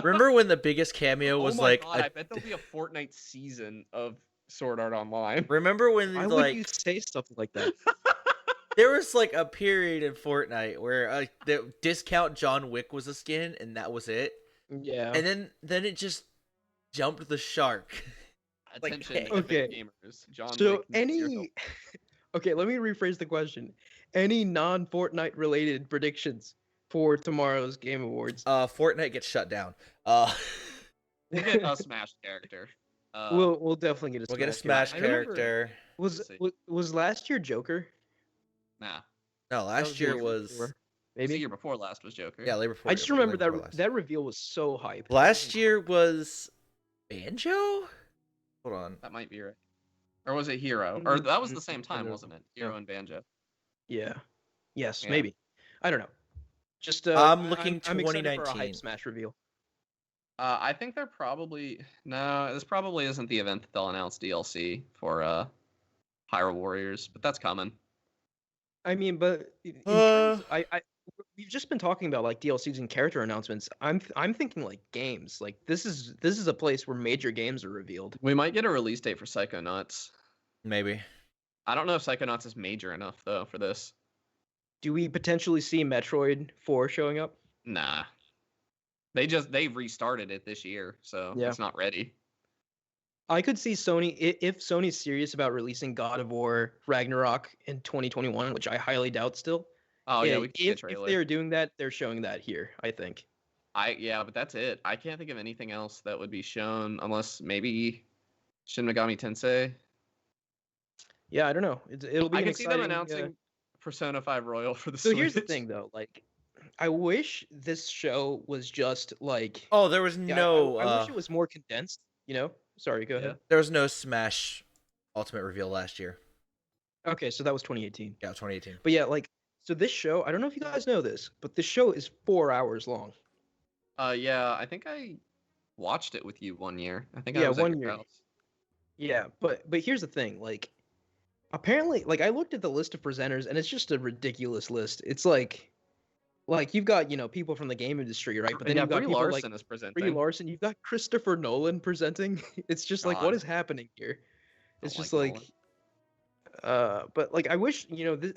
Speaker 3: Remember when the biggest cameo was
Speaker 2: oh my
Speaker 3: like...
Speaker 2: God, I bet there'll be a Fortnite season of Sword Art Online.
Speaker 3: Remember when
Speaker 1: Why would
Speaker 3: like...
Speaker 1: you say stuff like that?
Speaker 3: There was like a period in Fortnite where the discount John Wick was a skin, and that was it.
Speaker 1: Yeah.
Speaker 3: And then it just jumped the shark. Like,
Speaker 2: Attention,
Speaker 1: okay.
Speaker 2: epic gamers. John
Speaker 1: So
Speaker 2: Wick needs your help.
Speaker 1: okay, let me rephrase the question. Any non-Fortnite related predictions for tomorrow's Game Awards?
Speaker 3: Fortnite gets shut down.
Speaker 2: We'll get a Smash character.
Speaker 1: We'll definitely get a
Speaker 3: We'll get a
Speaker 1: Smash
Speaker 3: Smash
Speaker 2: character.
Speaker 3: character.
Speaker 1: Was
Speaker 2: see.
Speaker 1: was last year Joker?
Speaker 2: Nah.
Speaker 3: No,
Speaker 1: That
Speaker 3: last
Speaker 1: the
Speaker 3: year
Speaker 1: year
Speaker 3: was...
Speaker 1: before.
Speaker 2: The
Speaker 1: Maybe.
Speaker 2: year before last was Joker.
Speaker 3: Yeah, labor.
Speaker 1: I just remember that reveal was so hype.
Speaker 3: Last year was Banjo. Hold on.
Speaker 2: That might be right. Or was it Hero? Or that was the same time,
Speaker 1: No.
Speaker 2: wasn't it? Hero and Banjo.
Speaker 1: Yeah. Yes,
Speaker 2: Yeah.
Speaker 1: maybe. I don't know. Just
Speaker 3: I'm looking
Speaker 1: I'm excited for a
Speaker 3: 2019.
Speaker 1: hype Smash reveal.
Speaker 2: I think they're probably this probably isn't the event that they'll announce DLC for Hyrule Warriors, but that's coming.
Speaker 1: I mean, but we've just been talking about like DLCs and character announcements. I'm thinking like games. Like this is a place where major games are revealed.
Speaker 2: We might get a release date for Psychonauts.
Speaker 3: Maybe.
Speaker 2: I don't know if Psychonauts is major enough though for this.
Speaker 1: Do we potentially see Metroid 4 showing up?
Speaker 2: Nah. They restarted it this year, so
Speaker 1: Yeah.
Speaker 2: it's not ready.
Speaker 1: I could see Sony if Sony's serious about releasing God of War Ragnarok in 2021, which I highly doubt still.
Speaker 2: Oh yeah, we can see a
Speaker 1: if
Speaker 2: trailer.
Speaker 1: they're doing that, they're showing that here, I think.
Speaker 2: But that's it. I can't think of anything else that would be shown unless maybe Shin Megami Tensei.
Speaker 1: Yeah, I don't know. It'll be
Speaker 2: I
Speaker 1: an
Speaker 2: could see them
Speaker 1: exciting.
Speaker 2: announcing Persona 5 Royal for the
Speaker 1: So
Speaker 2: Switch.
Speaker 1: here's the thing, though. Like, I wish this show was just like.
Speaker 3: Oh, there was
Speaker 1: Yeah,
Speaker 3: no
Speaker 1: I wish it was more condensed. You know. Sorry, go
Speaker 2: Yeah.
Speaker 1: ahead.
Speaker 3: there was no Smash Ultimate reveal last year.
Speaker 1: Okay, so that was 2018.
Speaker 3: Yeah, 2018.
Speaker 1: But yeah, like, so this show, I don't know if you guys know this, but this show is 4 hours long.
Speaker 2: Yeah, I think I watched it with you one year. I think
Speaker 1: Yeah,
Speaker 2: I was at
Speaker 1: one
Speaker 2: your
Speaker 1: year.
Speaker 2: house.
Speaker 1: Yeah, but here's the thing, like, apparently, like, I looked at the list of presenters, and it's just a ridiculous list. It's like you've got people from the game industry, right? But then
Speaker 2: Yeah,
Speaker 1: you've got
Speaker 2: Brie
Speaker 1: people like
Speaker 2: Larson is
Speaker 1: Brie
Speaker 2: presenting.
Speaker 1: Larson, you've got Christopher Nolan presenting. It's just like, what
Speaker 2: God.
Speaker 1: is happening here? It's
Speaker 2: Don't
Speaker 1: just
Speaker 2: like
Speaker 1: like, but like, I wish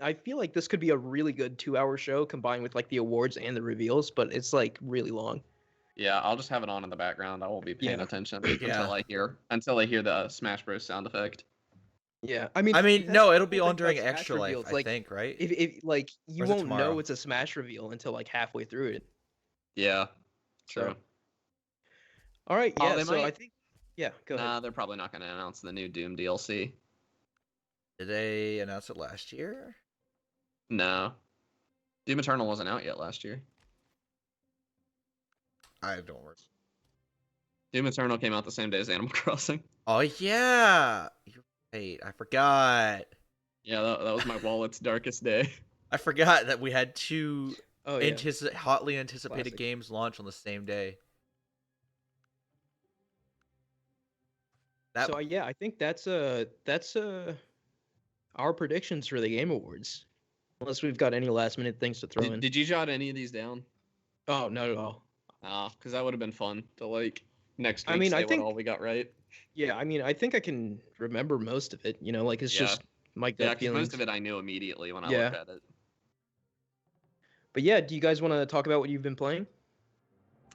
Speaker 1: I feel like this could be a really good 2-hour show combined with like the awards and the reveals, but it's like really long.
Speaker 2: Yeah, I'll just have it on in the background. I won't be paying
Speaker 1: Yeah.
Speaker 2: attention
Speaker 3: Yeah.
Speaker 2: until I hear the Smash Bros sound effect.
Speaker 1: Yeah,
Speaker 3: I mean,
Speaker 1: that's
Speaker 3: no,
Speaker 1: the
Speaker 3: it'll be
Speaker 1: cool
Speaker 3: on
Speaker 1: thing about
Speaker 3: during
Speaker 1: Smash
Speaker 3: Extra Life,
Speaker 1: reveals,
Speaker 3: I
Speaker 1: like,
Speaker 3: think, right?
Speaker 1: If like you
Speaker 3: Or is it
Speaker 1: won't
Speaker 3: tomorrow?
Speaker 1: know it's a Smash reveal until like halfway through it.
Speaker 2: Yeah, true.
Speaker 1: So, all right,
Speaker 2: Oh,
Speaker 1: yeah.
Speaker 2: they
Speaker 1: So I
Speaker 2: might-
Speaker 1: think, yeah, go ahead.
Speaker 2: Nah, they're probably not going to announce the new Doom DLC.
Speaker 3: Did they announce it last year?
Speaker 2: No. Doom Eternal wasn't out yet last year.
Speaker 3: I don't remember.
Speaker 2: Doom Eternal came out the same day as Animal Crossing.
Speaker 3: Oh yeah, you're right. I forgot.
Speaker 2: Yeah, that was my wallet's darkest day.
Speaker 3: I forgot that we had two
Speaker 1: Oh yeah.
Speaker 3: hotly anticipated
Speaker 1: Classic.
Speaker 3: games launch on the same day. That
Speaker 1: So yeah, I think that's our predictions for the Game Awards. Unless we've got any last minute things to throw in.
Speaker 2: Did you jot any of these down?
Speaker 1: Oh, not at all.
Speaker 2: Because that would have been fun to like next
Speaker 1: I
Speaker 2: week
Speaker 1: mean,
Speaker 2: say
Speaker 1: I
Speaker 2: what
Speaker 1: think-
Speaker 2: all we got right.
Speaker 1: Yeah, I mean, I think I can remember most of it. Like it's
Speaker 2: Yeah.
Speaker 1: just my gut
Speaker 2: Yeah, because
Speaker 1: feelings.
Speaker 2: most of it I knew immediately when I
Speaker 1: Yeah.
Speaker 2: looked at it.
Speaker 1: But yeah, do you guys want to talk about what you've been playing?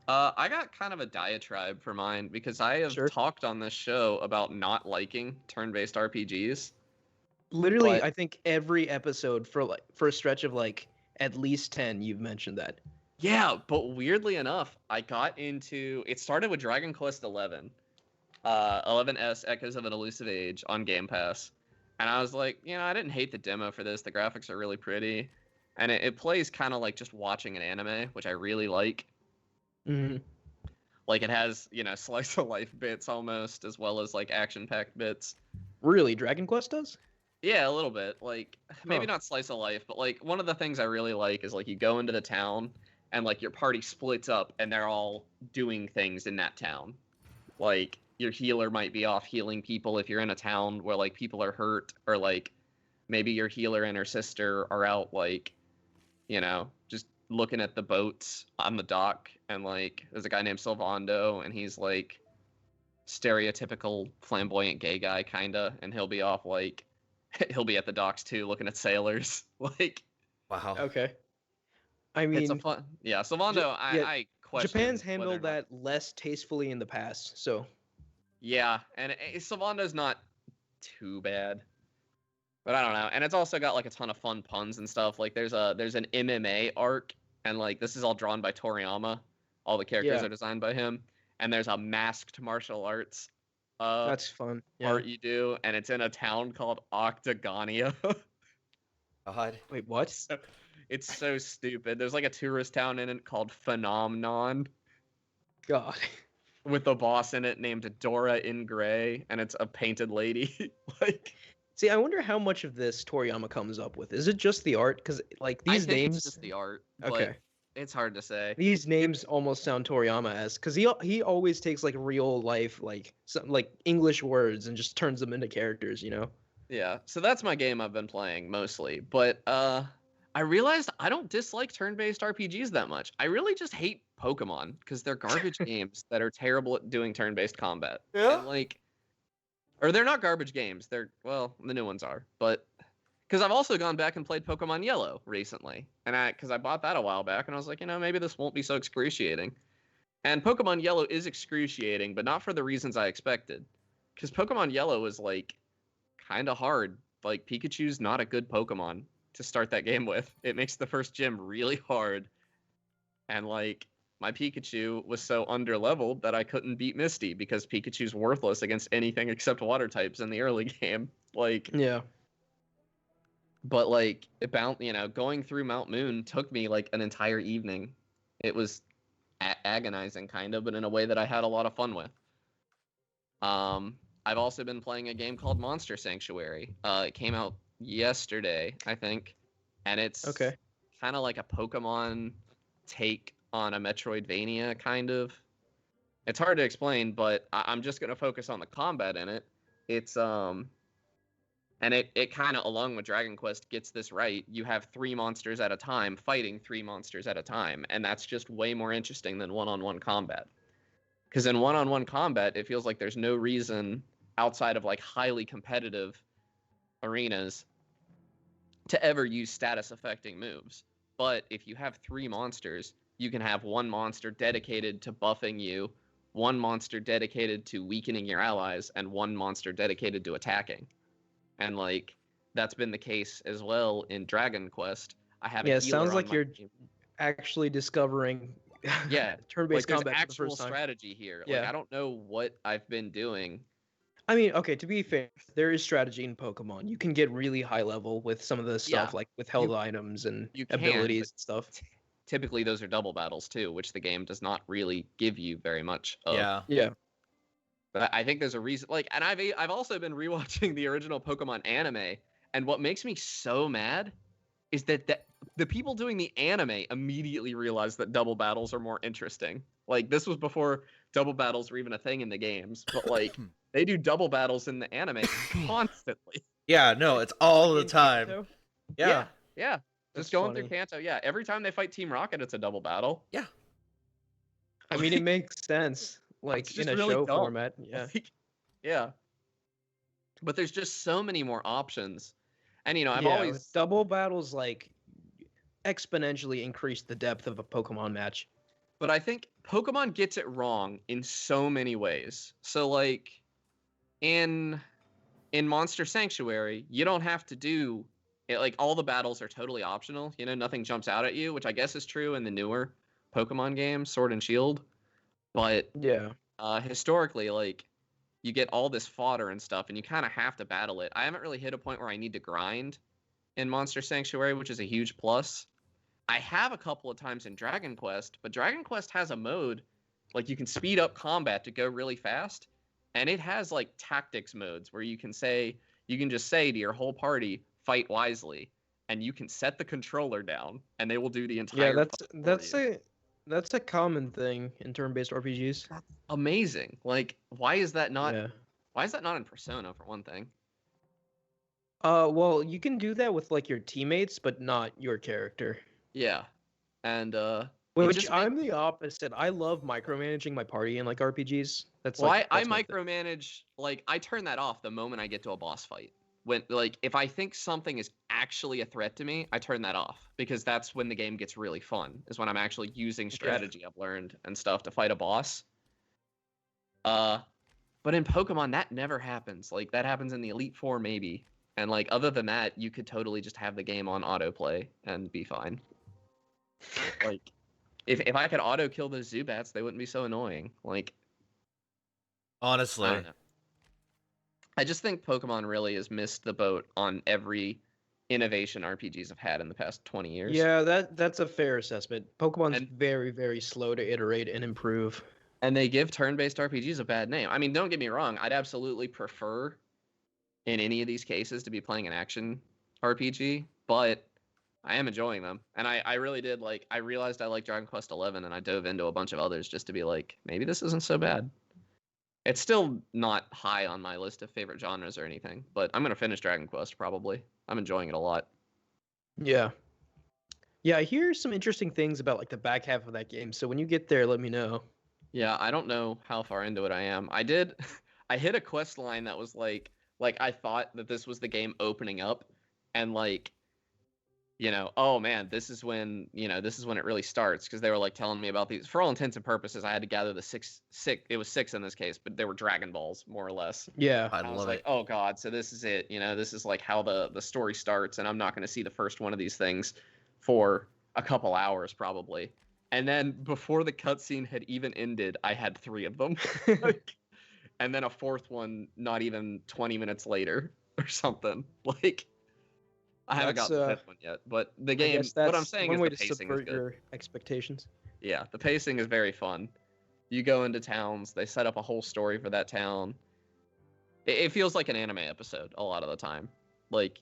Speaker 2: I got kind of a diatribe for mine because I have
Speaker 1: Sure.
Speaker 2: talked on this show about not liking turn-based RPGs.
Speaker 1: Literally,
Speaker 2: But-
Speaker 1: I think every episode for a stretch of like at least 10, you've mentioned that.
Speaker 2: Yeah, but weirdly enough, I got into it. Started with Dragon Quest 11, 11S Echoes of an Elusive Age on Game Pass, and I was like, I didn't hate the demo for this. The graphics are really pretty, and it plays kind of like just watching an anime, which I really like.
Speaker 1: Hmm.
Speaker 2: Like it has, slice of life bits almost, as well as like action-packed bits.
Speaker 1: Really, Dragon Quest does?
Speaker 2: Yeah, a little bit. Like maybe
Speaker 1: Huh.
Speaker 2: not slice of life, but like one of the things I really like is like you go into the town and like your party splits up and they're all doing things in that town. Like your healer might be off healing people if you're in a town where like people are hurt, or like maybe your healer and her sister are out like, just looking at the boats on the dock, and like there's a guy named Sylvando and he's like stereotypical flamboyant gay guy kinda, and he'll be off like he'll be at the docks too looking at sailors. Like
Speaker 3: wow.
Speaker 1: Okay. I mean,
Speaker 2: it's a fun Sylvando.
Speaker 1: yeah,
Speaker 2: I question
Speaker 1: Japan's
Speaker 2: whether or
Speaker 1: handled
Speaker 2: not-
Speaker 1: that less tastefully in the past, so
Speaker 2: Yeah, and Sylvando's not too bad, but I don't know. And it's also got like a ton of fun puns and stuff. Like there's an MMA arc, and like this is all drawn by Toriyama. All the characters
Speaker 1: Yeah.
Speaker 2: are designed by him, and there's a masked martial arts
Speaker 1: that's fun. Yeah.
Speaker 2: art you do, and it's in a town called Octagonia.
Speaker 3: God.
Speaker 1: Wait, what?
Speaker 2: It's so stupid. There's like a tourist town in it called Phenomenon,
Speaker 1: God.
Speaker 2: with a boss in it named Dora in Gray, and it's a painted lady. Like
Speaker 1: See, I wonder how much of this Toriyama comes up with. Is it just the art? Because like
Speaker 2: I
Speaker 1: these
Speaker 2: think
Speaker 1: names,
Speaker 2: it's just the art.
Speaker 1: okay,
Speaker 2: But it's hard to say.
Speaker 1: these names almost sound Toriyama-esque. Because he always takes like real life like English words and just turns them into characters.
Speaker 2: Yeah. So that's my game I've been playing mostly. But I realized I don't dislike turn-based RPGs that much. I really just hate Pokemon because they're garbage games that are terrible at doing turn-based combat.
Speaker 3: Yeah.
Speaker 2: And or they're not garbage games. They're, well, the new ones are. But because I've also gone back and played Pokemon Yellow recently, and because I bought that a while back, and I was like, maybe this won't be so excruciating. And Pokemon Yellow is excruciating, but not for the reasons I expected. Because Pokemon Yellow is like kind of hard. Like Pikachu's not a good Pokemon to start that game with. It makes the first gym really hard, and like my Pikachu was so underleveled that I couldn't beat Misty because Pikachu's worthless against anything except water types in the early game. Like
Speaker 1: Yeah.
Speaker 2: But like going through Mount Moon took me like an entire evening. It was agonizing kind of, but in a way that I had a lot of fun with. I've also been playing a game called Monster Sanctuary. It came out yesterday, I think, and it's
Speaker 1: Okay.
Speaker 2: kind of like a Pokemon take on a Metroidvania kind of. It's hard to explain, but I'm just gonna focus on the combat in it. It's and it kind of, along with Dragon Quest, gets this right. You have 3 monsters at a time fighting 3 monsters at a time, and that's just way more interesting than one-on-one combat. Because in one-on-one combat, it feels like there's no reason outside of like highly competitive arenas to ever use status affecting moves. But if you have 3 monsters, you can have 1 monster dedicated to buffing you, 1 monster dedicated to weakening your allies, and 1 monster dedicated to attacking. And like that's been the case as well in Dragon Quest. I have a
Speaker 1: Yeah, it
Speaker 2: healer
Speaker 1: sounds
Speaker 2: on
Speaker 1: like
Speaker 2: my
Speaker 1: you're
Speaker 2: team.
Speaker 1: actually discovering
Speaker 2: Yeah,
Speaker 1: turn-based
Speaker 2: like there's
Speaker 1: combat for the
Speaker 2: actual
Speaker 1: first time.
Speaker 2: strategy here. Like
Speaker 1: Yeah.
Speaker 2: I don't know what I've been doing.
Speaker 1: I mean, okay, to be fair, there is strategy in Pokemon. You can get really high level with some of the stuff
Speaker 2: Yeah,
Speaker 1: like withheld items and
Speaker 2: you can,
Speaker 1: abilities
Speaker 2: but
Speaker 1: and stuff.
Speaker 2: typically those are double battles too, which the game does not really give you very much of.
Speaker 3: Yeah.
Speaker 1: Yeah.
Speaker 2: But I think there's a reason. Like, and I've also been rewatching the original Pokemon anime, and what makes me so mad is that the people doing the anime immediately realized that double battles are more interesting. Like this was before double battles were even a thing in the games, but like they do double battles in the anime constantly.
Speaker 3: Yeah, no, it's all the
Speaker 1: In
Speaker 3: time.
Speaker 1: Kanto?
Speaker 3: Yeah.
Speaker 2: Yeah.
Speaker 1: That's
Speaker 2: Just going
Speaker 1: funny.
Speaker 2: through Kanto, yeah. Every time they fight Team Rocket, it's a double battle.
Speaker 3: Yeah.
Speaker 1: I mean, it makes sense. Like
Speaker 2: It's
Speaker 1: in
Speaker 2: just
Speaker 1: a
Speaker 2: really
Speaker 1: show
Speaker 2: dumb.
Speaker 1: format. Yeah.
Speaker 2: Like, yeah. But there's just so many more options. And I've
Speaker 1: Yeah,
Speaker 2: always
Speaker 1: double battles like exponentially increase the depth of a Pokemon match.
Speaker 2: But I think Pokemon gets it wrong in so many ways. So like in Monster Sanctuary, you don't have to do it, like all the battles are totally optional. Nothing jumps out at you, which I guess is true in the newer Pokemon games, Sword and Shield. But
Speaker 1: Yeah.
Speaker 2: historically, like you get all this fodder and stuff, and you kind of have to battle it. I haven't really hit a point where I need to grind in Monster Sanctuary, which is a huge plus. I have a couple of times in Dragon Quest, but Dragon Quest has a mode like you can speed up combat to go really fast, and it has like tactics modes where you can just say to your whole party, fight wisely, and you can set the controller down and they will do the entire
Speaker 1: Yeah,
Speaker 2: fight for you.
Speaker 1: that's a common thing in turn-based RPGs.
Speaker 2: That's amazing. Like why is that not
Speaker 1: Yeah.
Speaker 2: in Persona for one thing?
Speaker 1: Well, you can do that with like your teammates, but not your character.
Speaker 2: Yeah. And
Speaker 1: Which
Speaker 2: just
Speaker 1: I'm the opposite. I love micromanaging my party in like RPGs. That's
Speaker 2: Well,
Speaker 1: like
Speaker 2: I
Speaker 1: that's my thing.
Speaker 2: micromanage, like I turn that off the moment I get to a boss fight. When like if I think something is actually a threat to me, I turn that off because that's when the game gets really fun. Is when I'm actually using strategy I've learned and stuff to fight a boss. But in Pokemon that never happens. Like that happens in the Elite Four maybe. And like other than that, you could totally just have the game on autoplay and be fine. Like if I could auto kill those Zubats, they wouldn't be so annoying. Like
Speaker 3: Honestly.
Speaker 2: I don't know. I just think Pokemon really has missed the boat on every innovation RPGs have had in the past 20 years.
Speaker 1: Yeah, that's a fair assessment. Pokemon's very, very slow to iterate and improve.
Speaker 2: And they give turn-based RPGs a bad name. I mean, don't get me wrong. I'd absolutely prefer in any of these cases to be playing an action RPG, but I am enjoying them. And I really did I realized I liked Dragon Quest XI and I dove into a bunch of others just to be like, maybe this isn't so bad. It's still not high on my list of favorite genres or anything, but I'm going to finish Dragon Quest probably. I'm enjoying it a lot.
Speaker 1: Yeah. Yeah, I hear some interesting things about like the back half of that game. So when you get there, let me know.
Speaker 2: Yeah, I don't know how far into it I am. I hit a quest line that was like I thought that this was the game opening up and oh man, this is when it really starts because they were like telling me about these. For all intents and purposes, I had to gather the six. It was 6 in this case, but they were Dragon Balls more or less.
Speaker 1: Yeah,
Speaker 3: I
Speaker 2: was
Speaker 3: love
Speaker 2: like,
Speaker 3: it.
Speaker 2: oh god, so this is it. This is like how the story starts, and I'm not going to see the first one of these things for a couple hours probably. And then before the cutscene had even ended, I had 3 of them, and then a 4th one not even 20 minutes later or something. I haven't
Speaker 1: That's,
Speaker 2: gotten the fifth one yet, but the
Speaker 1: I
Speaker 2: game.
Speaker 1: guess
Speaker 2: What I'm
Speaker 1: that's
Speaker 2: saying
Speaker 1: one
Speaker 2: is
Speaker 1: way
Speaker 2: the
Speaker 1: to
Speaker 2: pacing is
Speaker 1: subvert
Speaker 2: good.
Speaker 1: your expectations.
Speaker 2: Yeah, the pacing is very fun. You go into towns, they set up a whole story for that town. It feels like an anime episode a lot of the time, like,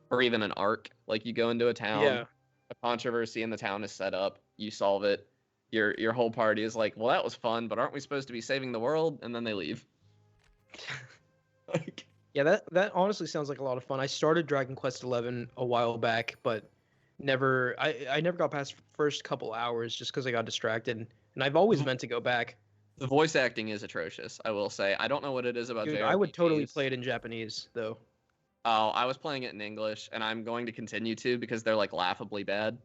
Speaker 2: or even an arc. Like you go into a town,
Speaker 1: Yeah.
Speaker 2: a controversy in the town is set up, you solve it. Your whole party is like, well, that was fun, but aren't we supposed to be saving the world? And then they leave. Like,
Speaker 1: Yeah, that honestly sounds like a lot of fun. I started Dragon Quest XI a while back, but I never got past first couple hours just because I got distracted, and I've always meant to go back.
Speaker 2: the voice acting is atrocious, I will say. I don't know what it is about
Speaker 1: Dude,
Speaker 2: JRPGs.
Speaker 1: I would totally play it in Japanese though.
Speaker 2: Oh, I was playing it in English, and I'm going to continue to because they're like laughably bad.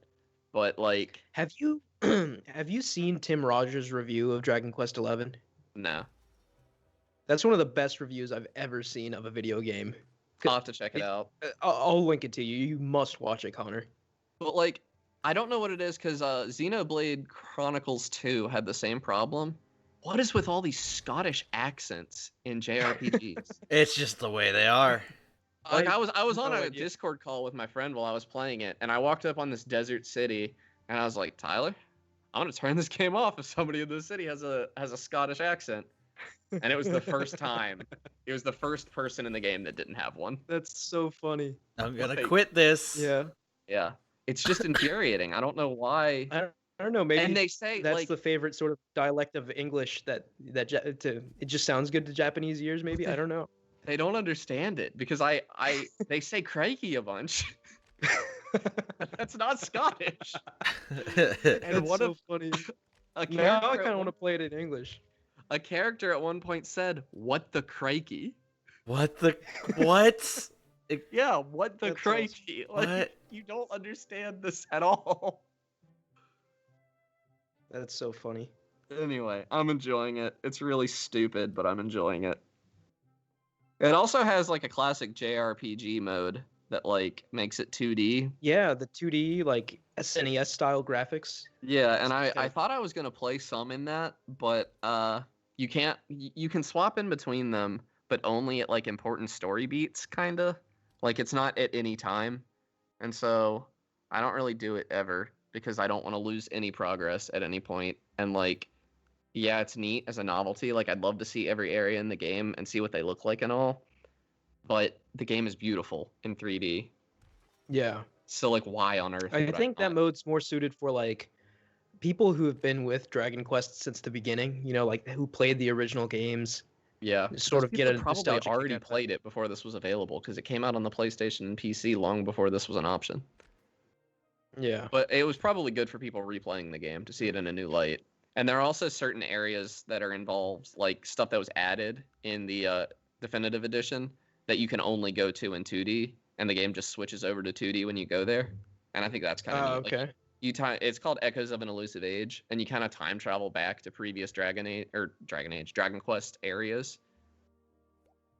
Speaker 2: But like,
Speaker 1: Have you have you seen Tim Rogers' review of Dragon Quest XI?
Speaker 2: no,
Speaker 1: That's one of the best reviews I've ever seen of a video game.
Speaker 2: I'll have to check it out.
Speaker 1: I'll link it to you. You must watch it, Connor.
Speaker 2: But like, I don't know what it is because Xenoblade Chronicles 2 had the same problem. What is with all these Scottish accents in JRPGs?
Speaker 3: It's just the way they are.
Speaker 2: Like
Speaker 1: I
Speaker 2: I was on
Speaker 1: no
Speaker 2: a
Speaker 1: idea.
Speaker 2: Discord call with my friend while I was playing it, and I walked up on this desert city, and I was like, Tyler, I'm gonna turn this game off if somebody in this city has a Scottish accent. And it was the first time. It was the first person in the game that didn't have one.
Speaker 1: That's so funny.
Speaker 3: I'm gonna
Speaker 2: Like,
Speaker 3: quit this.
Speaker 1: Yeah.
Speaker 2: Yeah, it's just infuriating. I don't know why.
Speaker 1: I don't know. Maybe
Speaker 2: And they say
Speaker 1: that's
Speaker 2: like
Speaker 1: the favorite sort of dialect of English that it just sounds good to Japanese ears. Maybe I don't know.
Speaker 2: they don't understand it because they say crikey a bunch. That's not Scottish. And
Speaker 1: That's
Speaker 2: one
Speaker 1: so
Speaker 2: of
Speaker 1: funny.
Speaker 2: a
Speaker 1: Now I
Speaker 2: character,
Speaker 1: kind of want to play it in English.
Speaker 2: a character at one point said, "What the crikey?"
Speaker 3: What the what?
Speaker 2: Yeah, what the
Speaker 1: That's
Speaker 2: crikey? Like,
Speaker 3: What?
Speaker 2: you don't understand this at all.
Speaker 1: That's so funny.
Speaker 2: Anyway, I'm enjoying it. It's really stupid, but I'm enjoying it. It also has like a classic JRPG mode that like makes it 2D.
Speaker 1: Yeah, the 2D like SNES style graphics.
Speaker 2: Yeah, and I
Speaker 1: Okay.
Speaker 2: thought I was gonna play some in that, but you can't. You can swap in between them, but only at like important story beats, kinda. Like it's not at any time, and so I don't really do it ever because I don't want to lose any progress at any point. And like, yeah, it's neat as a novelty. Like I'd love to see every area in the game and see what they look like and all, but the game is beautiful in 3D.
Speaker 1: Yeah.
Speaker 2: So like, why on earth?
Speaker 1: I
Speaker 2: would
Speaker 1: think that
Speaker 2: not?
Speaker 1: mode's more suited for like people who have been with Dragon Quest since the beginning, you know, like who played the original games.
Speaker 2: Yeah,
Speaker 1: sort
Speaker 2: those
Speaker 1: of get
Speaker 2: people
Speaker 1: a
Speaker 2: probably
Speaker 1: nostalgic kick
Speaker 2: already
Speaker 1: out of that.
Speaker 2: played it before this was available because it came out on the PlayStation and PC long before this was an option.
Speaker 1: Yeah.
Speaker 2: But it was probably good for people replaying the game to see it in a new light. And there are also certain areas that are involved, like stuff that was added in the definitive edition that you can only go to in 2D, and the game just switches over to 2D when you go there. And I think that's kind of
Speaker 1: Oh,
Speaker 2: neat. Like,
Speaker 1: okay.
Speaker 2: it's called Echoes of an Elusive Age, and you kind of time travel back to previous Dragon Quest areas.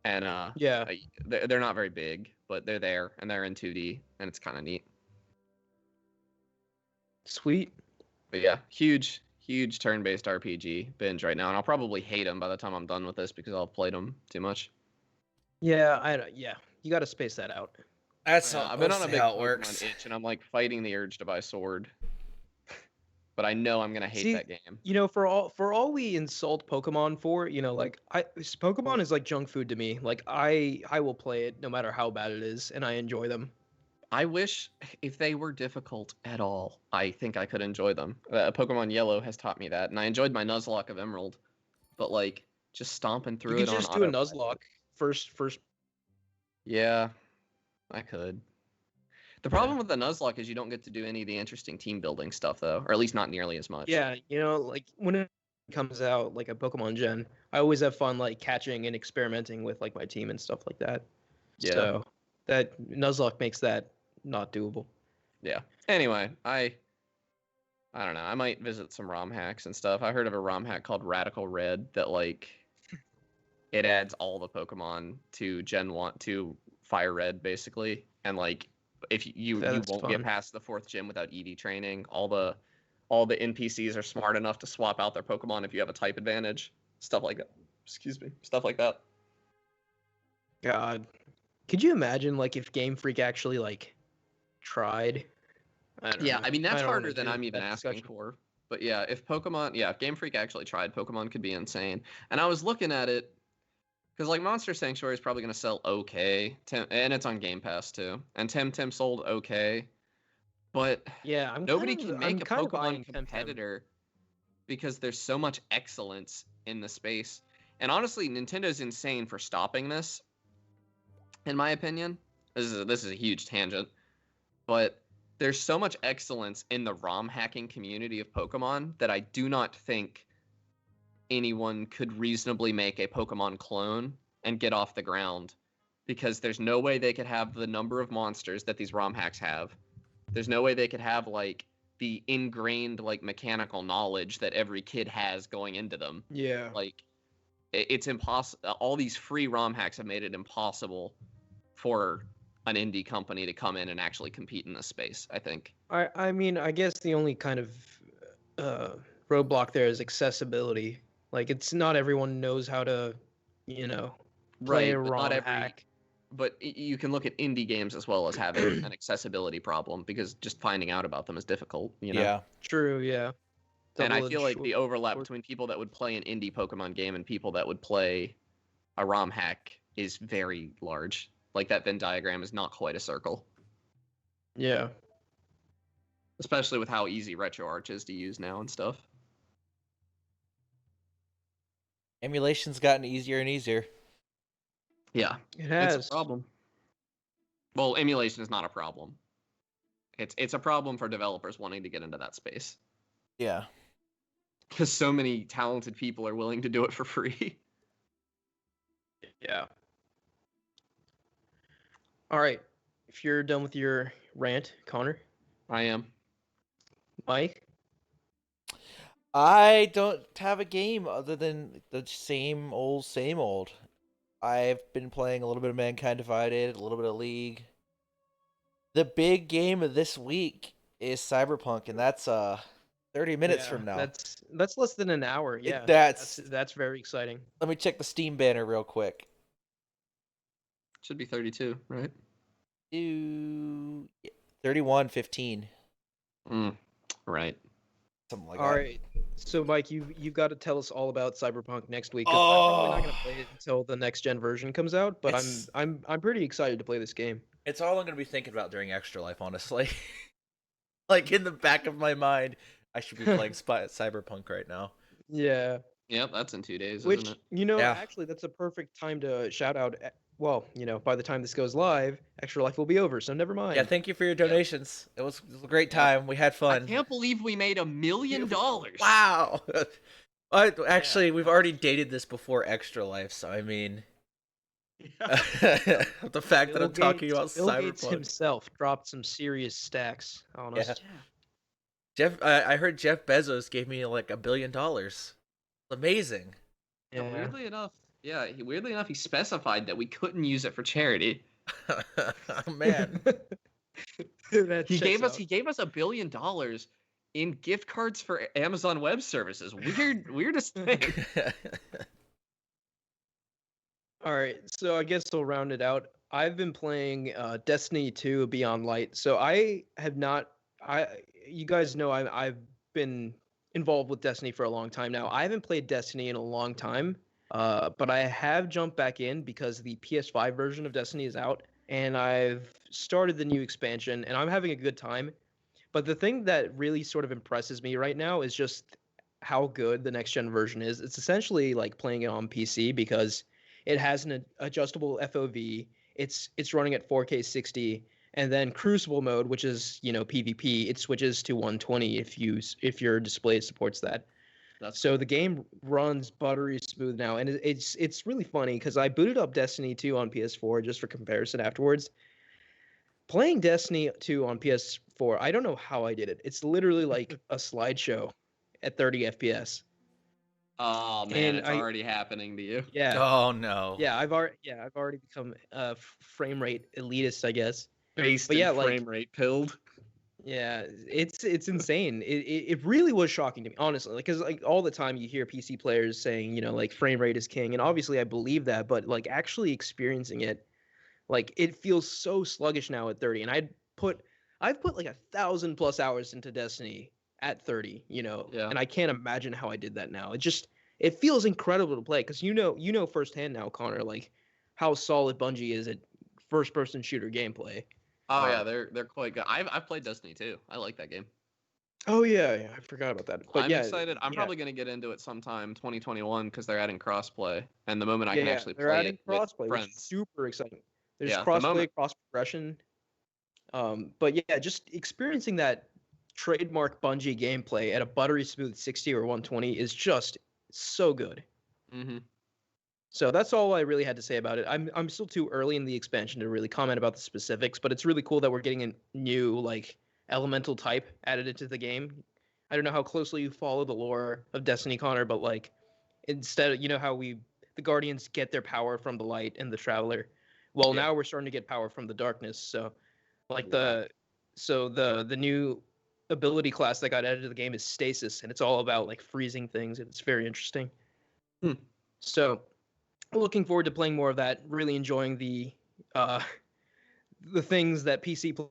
Speaker 2: And
Speaker 1: Yeah.
Speaker 2: they're not very big, but they're there and they're in 2D, and it's kind of neat.
Speaker 1: Sweet.
Speaker 2: But yeah, huge turn-based RPG binge right now, and I'll probably hate them by the time I'm done with this because I'll have played them too much.
Speaker 1: Yeah, yeah. You got to space that out.
Speaker 3: That's
Speaker 2: I've been on a big
Speaker 3: how it
Speaker 2: Pokemon
Speaker 3: works.
Speaker 2: itch, and I'm like fighting the urge to buy Sword, but I know I'm gonna hate
Speaker 1: See,
Speaker 2: that game.
Speaker 1: You know, for all we insult Pokemon for, you know, like Pokemon is like junk food to me. Like I will play it no matter how bad it is, and I enjoy them.
Speaker 2: I wish if they were difficult at all, I think I could enjoy them. Pokemon Yellow has taught me that, and I enjoyed my Nuzlocke of Emerald, but like just stomping
Speaker 1: You
Speaker 2: through
Speaker 1: could
Speaker 2: it
Speaker 1: just
Speaker 2: on
Speaker 1: do a
Speaker 2: autopilot.
Speaker 1: Nuzlocke first.
Speaker 2: Yeah, I could. The problem with the Nuzlocke is you don't get to do any of the interesting team building stuff, though, or at least not nearly as much.
Speaker 1: Yeah, you know, like when it comes out, like a Pokemon Gen, I always have fun like catching and experimenting with like my team and stuff like that.
Speaker 2: Yeah.
Speaker 1: So that Nuzlocke makes that not doable.
Speaker 2: Yeah. Anyway, I don't know. I might visit some ROM hacks and stuff. I heard of a ROM hack called Radical Red that like it adds all the Pokemon to Gen 1 to Fire Red basically, and like if you
Speaker 1: That's
Speaker 2: won't
Speaker 1: fun.
Speaker 2: get past the 4th gym without EV training. All the NPCs are smart enough to swap out their Pokemon if you have a type advantage. Stuff like that. Excuse me. Stuff like that.
Speaker 1: God, could you imagine like if Game Freak actually like tried. I don't
Speaker 2: Yeah,
Speaker 1: know.
Speaker 2: I mean that's
Speaker 1: don't wanna
Speaker 2: harder than
Speaker 1: get
Speaker 2: I'm
Speaker 1: into
Speaker 2: even
Speaker 1: that
Speaker 2: asking
Speaker 1: discussion.
Speaker 2: for. But yeah, if Game Freak actually tried, Pokemon could be insane. And I was looking at it because like Monster Sanctuary is probably going to sell okay, and it's on Game Pass too. And Temtem sold okay, but
Speaker 1: Yeah,
Speaker 2: nobody can make
Speaker 1: I'm
Speaker 2: a
Speaker 1: kind of
Speaker 2: Pokemon
Speaker 1: eyeing Temtem.
Speaker 2: competitor because there's so much excellence in the space. And honestly, Nintendo's insane for stopping this, in my opinion. This is a huge tangent, but there's so much excellence in the ROM hacking community of Pokemon that I do not think anyone could reasonably make a Pokemon clone and get off the ground, because there's no way they could have the number of monsters that these ROM hacks have. There's no way they could have like the ingrained like mechanical knowledge that every kid has going into them.
Speaker 1: Yeah.
Speaker 2: Like it's impossible. All these free ROM hacks have made it impossible for an indie company to come in and actually compete in this space, I think.
Speaker 1: I mean, I guess the only kind of uh, roadblock there is accessibility. Like, it's not everyone knows how to, you know, play a
Speaker 2: Right, but not
Speaker 1: ROM
Speaker 2: every
Speaker 1: hack.
Speaker 2: but you can look at indie games as well as having an accessibility problem, because just finding out about them is difficult, you know?
Speaker 3: Yeah.
Speaker 1: True, yeah.
Speaker 2: And I
Speaker 1: Double-edged
Speaker 2: feel like the overlap
Speaker 1: sword.
Speaker 2: between people that would play an indie Pokemon game and people that would play a ROM hack is very large. Like that Venn diagram is not quite a circle,
Speaker 1: Yeah.
Speaker 2: especially with how easy RetroArch is to use now and stuff.
Speaker 3: Emulation's gotten easier and easier.
Speaker 2: Yeah,
Speaker 1: It has.
Speaker 2: it's a problem. Well, emulation is not a problem. It's a problem for developers wanting to get into that space,
Speaker 3: Yeah.
Speaker 2: because so many talented people are willing to do it for free.
Speaker 1: Yeah. All right. If you're done with your rant, Connor,
Speaker 2: I am.
Speaker 1: Mike,
Speaker 3: I don't have a game other than the same old, same old. I've been playing a little bit of Mankind Divided, a little bit of League. The big game of this week is Cyberpunk, and that's 30 minutes
Speaker 1: yeah,
Speaker 3: from now.
Speaker 1: That's less than an hour. Yeah,
Speaker 3: That's
Speaker 1: that's very exciting.
Speaker 3: Let me check the Steam banner real quick.
Speaker 2: Should be 32, right?
Speaker 3: 31:15.
Speaker 2: Right.
Speaker 3: Something like
Speaker 1: All
Speaker 3: that.
Speaker 1: right. So, Mike, you've got to tell us all about Cyberpunk next week. 'Cause I'm probably not gonna
Speaker 3: Oh.
Speaker 1: play it until the next gen version comes out. But
Speaker 3: It's-
Speaker 1: I'm pretty excited to play this game.
Speaker 3: It's all I'm gonna be thinking about during Extra Life, honestly. Like in the back of my mind, I should be playing Cyberpunk right now.
Speaker 1: Yeah.
Speaker 2: Yep, that's in 2 days,
Speaker 1: Which
Speaker 2: isn't it?
Speaker 3: Yeah.
Speaker 1: actually, that's a perfect time to shout out. Well, by the time this goes live, Extra Life will be over. So never mind.
Speaker 3: Yeah, thank you for your donations. It was a great time. We had
Speaker 2: I
Speaker 3: fun.
Speaker 2: can't believe we made $1 million.
Speaker 3: Wow. Actually, we've already dated this before Extra Life, so I mean, the fact that I'm talking about
Speaker 1: Bill Gates
Speaker 3: Cyberpunk.
Speaker 1: himself dropped some serious stacks on us.
Speaker 3: I heard Jeff Bezos gave me like $1 billion. Amazing.
Speaker 2: Yeah, weirdly enough, he specified that we couldn't use it for charity.
Speaker 3: Man.
Speaker 2: He gave us $1 billion in gift cards for Amazon Web Services. Weirdest thing.
Speaker 1: All right, so I guess we'll round it out. I've been playing Destiny 2 Beyond Light. So I have not. You guys know I've been involved with Destiny for a long time now. I haven't played Destiny in a long time, but I have jumped back in because the PS5 version of Destiny is out, and I've started the new expansion, and I'm having a good time. But the thing that really sort of impresses me right now is just how good the next gen version is. It's essentially like playing it on PC because it has an adjustable FOV. It's running at 4K 60, and then Crucible mode, which is PvP, it switches to 120 if your display supports that. So the game runs buttery smooth now, and it's really funny because I booted up Destiny 2 on PS4 just for comparison afterwards. Playing Destiny 2 on PS4, I don't know how I did it. It's literally like a slideshow at 30 FPS.
Speaker 2: Oh man, it's already happening to you.
Speaker 1: Yeah.
Speaker 3: Oh no.
Speaker 1: Yeah, I've already become frame rate elitist, I guess.
Speaker 2: Based frame rate pilled.
Speaker 1: Yeah, it's insane. It really was shocking to me, honestly. Like, because all the time you hear PC players saying, like frame rate is king, and obviously I believe that, but like actually experiencing it, like it feels so sluggish now at 30. And I've put like 1,000+ hours into Destiny at 30,
Speaker 2: Yeah.
Speaker 1: and I can't imagine how I did that now. It feels incredible to play because you know firsthand now, Connor, like how solid Bungie is at first-person shooter gameplay.
Speaker 2: Oh yeah, they're quite good. I've played Destiny too. I like that game.
Speaker 1: Oh yeah, I forgot about that. But
Speaker 2: I'm
Speaker 1: yeah,
Speaker 2: excited. I'm
Speaker 1: yeah,
Speaker 2: probably gonna get into it sometime 2021 because they're adding crossplay, and the moment I
Speaker 1: yeah,
Speaker 2: can
Speaker 1: yeah.
Speaker 2: actually
Speaker 1: They're
Speaker 2: play
Speaker 1: adding
Speaker 2: it with
Speaker 1: crossplay, which is
Speaker 2: friends,
Speaker 1: super exciting. There's
Speaker 2: yeah, the
Speaker 1: crossplay,
Speaker 2: moment,
Speaker 1: cross progression. But yeah, just experiencing that trademark Bungie gameplay at a buttery smooth 60 or 120 is just so good.
Speaker 2: hmm
Speaker 1: So that's all I really had to say about it. I'm still too early in the expansion to really comment about the specifics, but it's really cool that we're getting a new like elemental type added into the game. I don't know how closely you follow the lore of Destiny, Connor, but like instead, how the Guardians get their power from the light and the Traveler. Well,
Speaker 2: Yeah.
Speaker 1: now we're starting to get power from the darkness. So like
Speaker 2: Yeah.
Speaker 1: the new ability class that got added to the game is Stasis, and it's all about like freezing things, and it's very interesting.
Speaker 2: Hmm.
Speaker 1: So looking forward to playing more of that. Really enjoying uh the things that PC play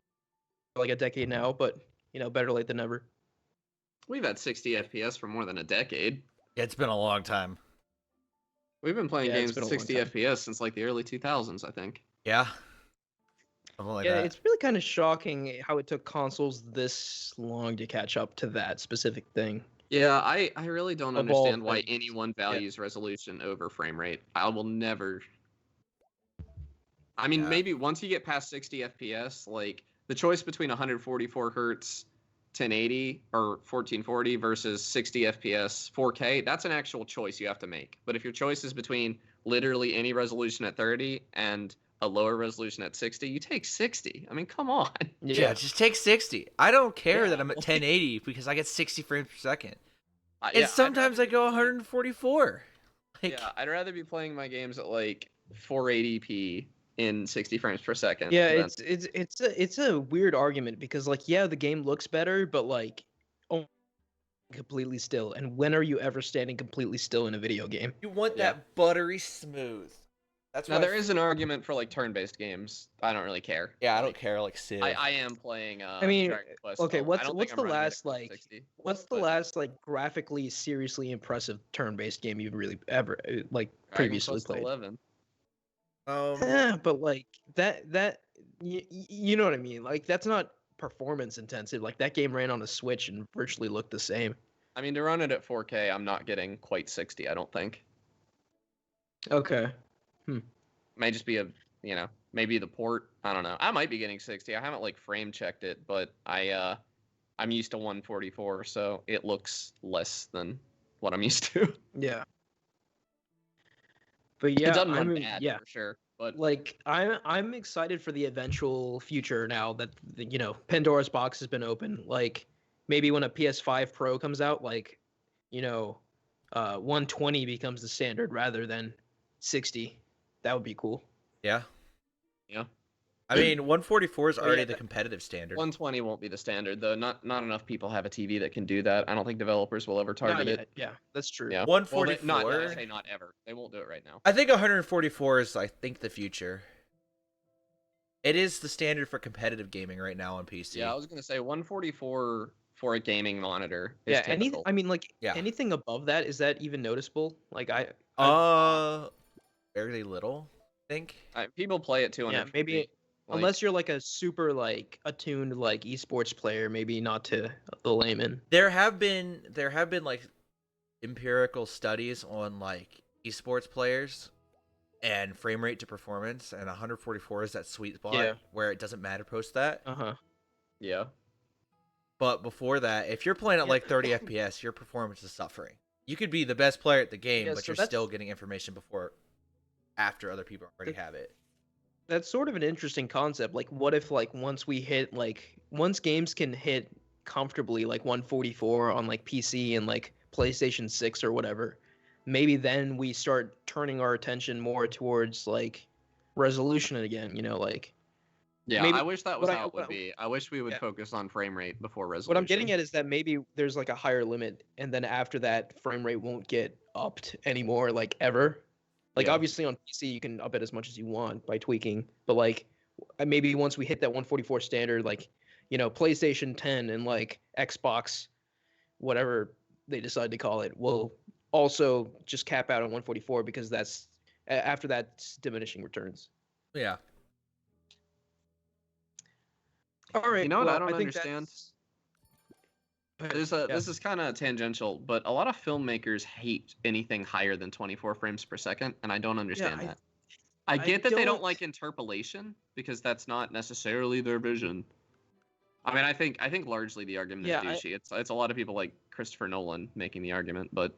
Speaker 1: for like a decade now, but better late than never.
Speaker 2: We've had 60 FPS for more than a decade.
Speaker 3: Yeah, it's been a long time.
Speaker 2: We've been playing
Speaker 1: Yeah, it's
Speaker 2: games
Speaker 1: been
Speaker 2: at
Speaker 1: a long
Speaker 2: 60
Speaker 1: time.
Speaker 2: FPS since like the early 2000s, I think.
Speaker 3: Yeah. Something like
Speaker 1: Yeah,
Speaker 3: that.
Speaker 1: it's really kind of shocking how it took consoles this long to catch up to that specific thing.
Speaker 2: Yeah, I really don't
Speaker 1: Of all
Speaker 2: understand why
Speaker 1: things.
Speaker 2: anyone values resolution over frame rate. I will never. I mean,
Speaker 3: Yeah.
Speaker 2: maybe once you get past 60 FPS, like the choice between 144 hertz 1080 or 1440 versus 60 FPS 4K, that's an actual choice you have to make. But if your choice is between literally any resolution at 30 and a lower resolution at 60, you take 60. I mean, come on.
Speaker 3: Yeah, just take 60. I don't care
Speaker 2: Yeah,
Speaker 3: that I'm at 1080 because I get 60 frames per second. And
Speaker 2: Yeah,
Speaker 3: sometimes I go 144. Like,
Speaker 2: Yeah, I'd rather be playing my games at like 480p in 60 frames per second.
Speaker 1: Yeah,
Speaker 2: than-
Speaker 1: it's a weird argument because like yeah, the game looks better, but like oh, completely still. And when are you ever standing completely still in a video game?
Speaker 3: you want
Speaker 2: Yeah.
Speaker 3: that buttery smooth. That's
Speaker 2: Now
Speaker 3: why
Speaker 2: there is an argument for like turn-based games. I don't really care.
Speaker 3: Yeah, I don't
Speaker 2: Like,
Speaker 3: care like Civ.
Speaker 2: I am playing.
Speaker 1: I mean,
Speaker 2: Dragon Quest.
Speaker 1: okay,
Speaker 2: I
Speaker 1: what's
Speaker 2: don't
Speaker 1: what's
Speaker 2: think
Speaker 1: the
Speaker 2: I'm running it
Speaker 1: last
Speaker 2: at
Speaker 1: like
Speaker 2: 60,
Speaker 1: what's the
Speaker 2: but
Speaker 1: last like graphically seriously impressive turn-based game you've really ever like
Speaker 2: Dragon
Speaker 1: previously
Speaker 2: Quest
Speaker 1: played?
Speaker 2: 11.
Speaker 1: But like that you know what I mean? Like that's not performance intensive. Like that game ran on a Switch and virtually looked the same.
Speaker 2: I mean, to run it at 4K, I'm not getting quite 60. I don't think.
Speaker 1: Okay.
Speaker 2: May just be maybe the port. I don't know. I might be getting 60. I haven't like frame checked it, but I'm used to 144, so it looks less than what I'm used to.
Speaker 1: Yeah. But yeah,
Speaker 2: It doesn't run
Speaker 1: I mean,
Speaker 2: bad
Speaker 1: yeah.
Speaker 2: for sure, but
Speaker 1: Like I'm excited for the eventual future now that Pandora's box has been open. Like maybe when a PS5 Pro comes out, like 120 becomes the standard rather than 60. That would be cool.
Speaker 3: Yeah.
Speaker 2: yeah,
Speaker 3: I mean, 144 is
Speaker 1: Oh,
Speaker 3: already
Speaker 1: yeah,
Speaker 3: the competitive standard.
Speaker 2: 120 won't be the standard though. Not enough people have a TV that can do that. I don't think developers will ever target
Speaker 1: Not
Speaker 2: it.
Speaker 1: yet. Yeah, that's true.
Speaker 2: Yeah,
Speaker 3: 144?
Speaker 2: Well, I say not ever. They won't do it right now.
Speaker 3: I think 144 is, I think, the future. It is the standard for competitive gaming right now on PC.
Speaker 2: Yeah, I was gonna say 144 for a gaming monitor is
Speaker 1: Yeah,
Speaker 2: typical.
Speaker 1: I mean, like
Speaker 3: Yeah.
Speaker 1: anything above that, is that even noticeable? Like
Speaker 3: Very little, I think.
Speaker 2: People play it 200.
Speaker 1: yeah, maybe unless you're like a super like attuned like esports player, maybe not to the layman.
Speaker 3: There have been like empirical studies on like esports players and frame rate to performance, and 144 is that sweet spot
Speaker 1: Yeah.
Speaker 3: where it doesn't matter post that.
Speaker 1: Uh-huh.
Speaker 2: Yeah.
Speaker 3: But before that, if you're playing at like 30 FPS, your performance is suffering. You could be the best player at the game,
Speaker 1: Yeah,
Speaker 3: but
Speaker 1: so
Speaker 3: you're still getting information after other people already have it.
Speaker 1: That's sort of an interesting concept. Like what if like once games can hit comfortably like 144 on like PC and like PlayStation 6 or whatever, maybe then we start turning our attention more towards like resolution again, like
Speaker 2: Yeah,
Speaker 1: maybe
Speaker 2: I wish that was
Speaker 1: what I-
Speaker 2: how it would
Speaker 1: what-
Speaker 2: be. I wish we would
Speaker 1: Yeah.
Speaker 2: focus on frame rate before resolution.
Speaker 1: what I'm getting at is that maybe there's like a higher limit, and then after that frame rate won't get upped anymore like ever. Like
Speaker 2: Yeah.
Speaker 1: obviously on PC you can up it as much as you want by tweaking, but like maybe once we hit that 144 standard, like PlayStation 10 and like Xbox, whatever they decide to call it, will also just cap out on 144 because that's after that's diminishing returns.
Speaker 3: Yeah.
Speaker 1: All right.
Speaker 2: You know what
Speaker 1: well,
Speaker 2: I don't
Speaker 1: think
Speaker 2: understand?
Speaker 1: that's-
Speaker 2: This is kind of tangential, but a lot of filmmakers hate anything higher than 24 frames per second, and I don't understand
Speaker 1: I-
Speaker 2: that. I
Speaker 1: I
Speaker 2: get that they don't
Speaker 1: don't-
Speaker 2: like interpolation because that's not necessarily their vision. I mean, I think largely the argument
Speaker 1: Yeah,
Speaker 2: is douchey. It's a lot of people like Christopher Nolan making the argument, but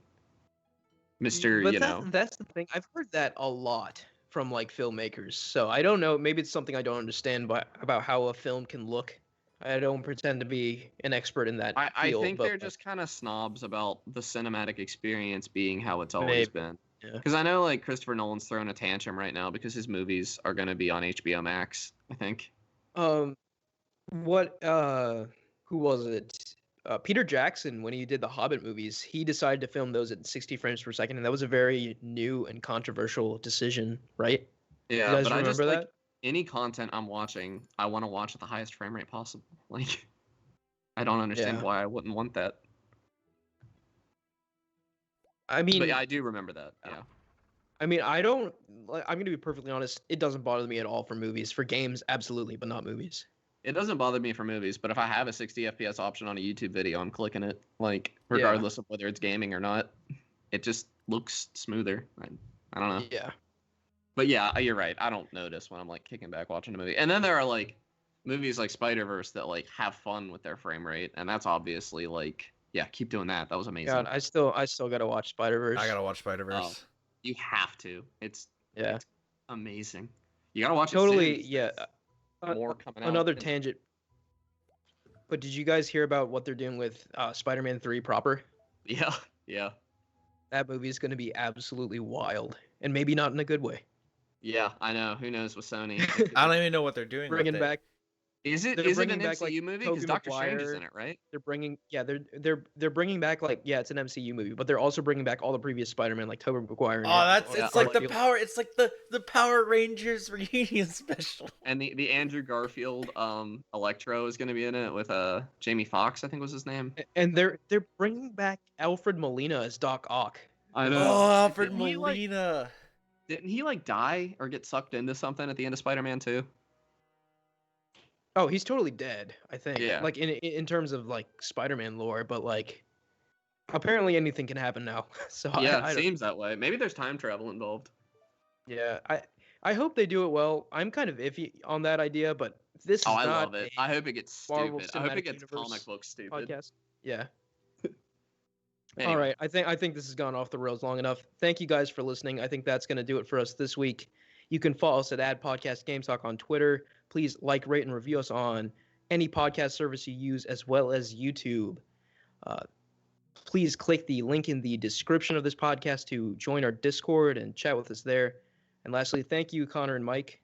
Speaker 2: Mr.
Speaker 1: But that's the thing. I've heard that a lot from like filmmakers. So I don't know. Maybe it's something I don't understand about how a film can look. I don't pretend to be an expert in that
Speaker 2: I
Speaker 1: field.
Speaker 2: think
Speaker 1: but,
Speaker 2: they're
Speaker 1: like,
Speaker 2: just kind of snobs about the cinematic experience being how it's always
Speaker 1: Maybe,
Speaker 2: been.
Speaker 1: yeah.
Speaker 2: Because I know like Christopher Nolan's throwing a tantrum right now because his movies are going to be on HBO Max, I think.
Speaker 1: What who was it? Peter Jackson, when he did the Hobbit movies, he decided to film those at 60 frames per second, and that was a very new and controversial decision, right?
Speaker 2: Yeah,
Speaker 1: you guys
Speaker 2: but I
Speaker 1: remember
Speaker 2: just
Speaker 1: that?
Speaker 2: like any content I'm watching, I want to watch at the highest frame rate possible. Like, I don't understand
Speaker 1: Yeah.
Speaker 2: why I wouldn't want that.
Speaker 1: I mean,
Speaker 2: But yeah, I do remember that. Yeah.
Speaker 1: I mean, I don't. Like, I'm gonna be perfectly honest. It doesn't bother me at all for movies. For games, absolutely, but not movies.
Speaker 2: It doesn't bother me for movies, but if I have a 60 FPS option on a YouTube video, I'm clicking it. Like, regardless of whether it's gaming or not, it just looks smoother. I don't know.
Speaker 1: Yeah.
Speaker 2: But yeah, you're right. I don't notice when I'm like kicking back watching a movie. And then there are like movies like Spider-Verse that like have fun with their frame rate, and that's obviously like, yeah, keep doing that. That was amazing.
Speaker 1: God, I still gotta watch Spider-Verse.
Speaker 3: I gotta watch Spider-Verse.
Speaker 2: Oh. You have to. It's
Speaker 1: Yeah.
Speaker 2: amazing. You gotta watch it
Speaker 1: Totally.
Speaker 2: soon.
Speaker 1: Yeah.
Speaker 2: More coming out.
Speaker 1: Another
Speaker 2: and-
Speaker 1: tangent. But did you guys hear about what they're doing with Spider-Man 3 proper?
Speaker 2: Yeah, yeah,
Speaker 1: That movie is going to be absolutely wild, and maybe not in a good way.
Speaker 2: yeah. I know. Who knows with Sony?
Speaker 3: I don't even know what they're doing.
Speaker 1: Bringing
Speaker 3: with it.
Speaker 1: back,
Speaker 2: Is it
Speaker 1: They're
Speaker 2: an
Speaker 1: bringing
Speaker 2: MCU
Speaker 1: back, like,
Speaker 2: movie?
Speaker 1: Tobey
Speaker 2: Because Doctor Strange is
Speaker 1: Maguire.
Speaker 2: in it, right?
Speaker 1: they're bringing back, like, yeah, it's an MCU movie, but they're also bringing back all the previous Spider-Man, like Tobey Maguire.
Speaker 3: Oh, that's
Speaker 2: Yeah,
Speaker 3: it's like the
Speaker 1: Garfield.
Speaker 3: power. It's like the Power Rangers reunion special.
Speaker 2: And the Andrew Garfield Electro is going to be in it with Jamie Foxx, I think was his name.
Speaker 1: And they're bringing back Alfred Molina as Doc Ock.
Speaker 2: I
Speaker 3: Oh, Alfred
Speaker 2: Didn't he, like-
Speaker 3: Molina.
Speaker 2: Didn't he like die or get sucked into something at the end of Spider-Man 2?
Speaker 1: Oh, he's totally dead, I think.
Speaker 2: Yeah.
Speaker 1: Like in terms of like Spider-Man lore, but like apparently anything can happen now. So
Speaker 2: Yeah,
Speaker 1: I
Speaker 2: it
Speaker 1: don't-
Speaker 2: seems that way. Maybe there's time travel involved.
Speaker 1: yeah, I hope they do it well. I'm kind of iffy on that idea, but this is
Speaker 2: Oh, I
Speaker 1: not
Speaker 2: love it.
Speaker 1: a
Speaker 2: I hope it gets
Speaker 1: Marvel
Speaker 2: stupid. I hope it
Speaker 1: Cinematic
Speaker 2: gets
Speaker 1: Universe
Speaker 2: comic book stupid.
Speaker 1: podcast. Yeah.
Speaker 2: Anyway.
Speaker 1: All right. I think this has gone off the rails long enough. Thank you guys for listening. I think that's going to do it for us this week. You can follow us at @Podcast Game Talk on Twitter. Please like, rate, and review us on any podcast service you use, as well as YouTube. Please click the link in the description of this podcast to join our Discord and chat with us there. And lastly, thank you, Connor and Mike.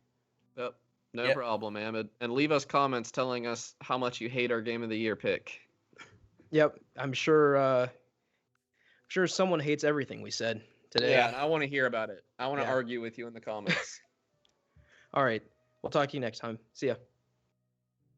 Speaker 2: Yep. No
Speaker 3: Yep.
Speaker 2: problem, Ahmed. And leave us comments telling us how much you hate our Game of the Year pick.
Speaker 1: Yep, I'm sure someone hates everything we said today.
Speaker 2: Yeah, and I want to hear about it. I want to
Speaker 1: Yeah.
Speaker 2: argue with you in the comments.
Speaker 1: All right. We'll talk to you next time. See ya.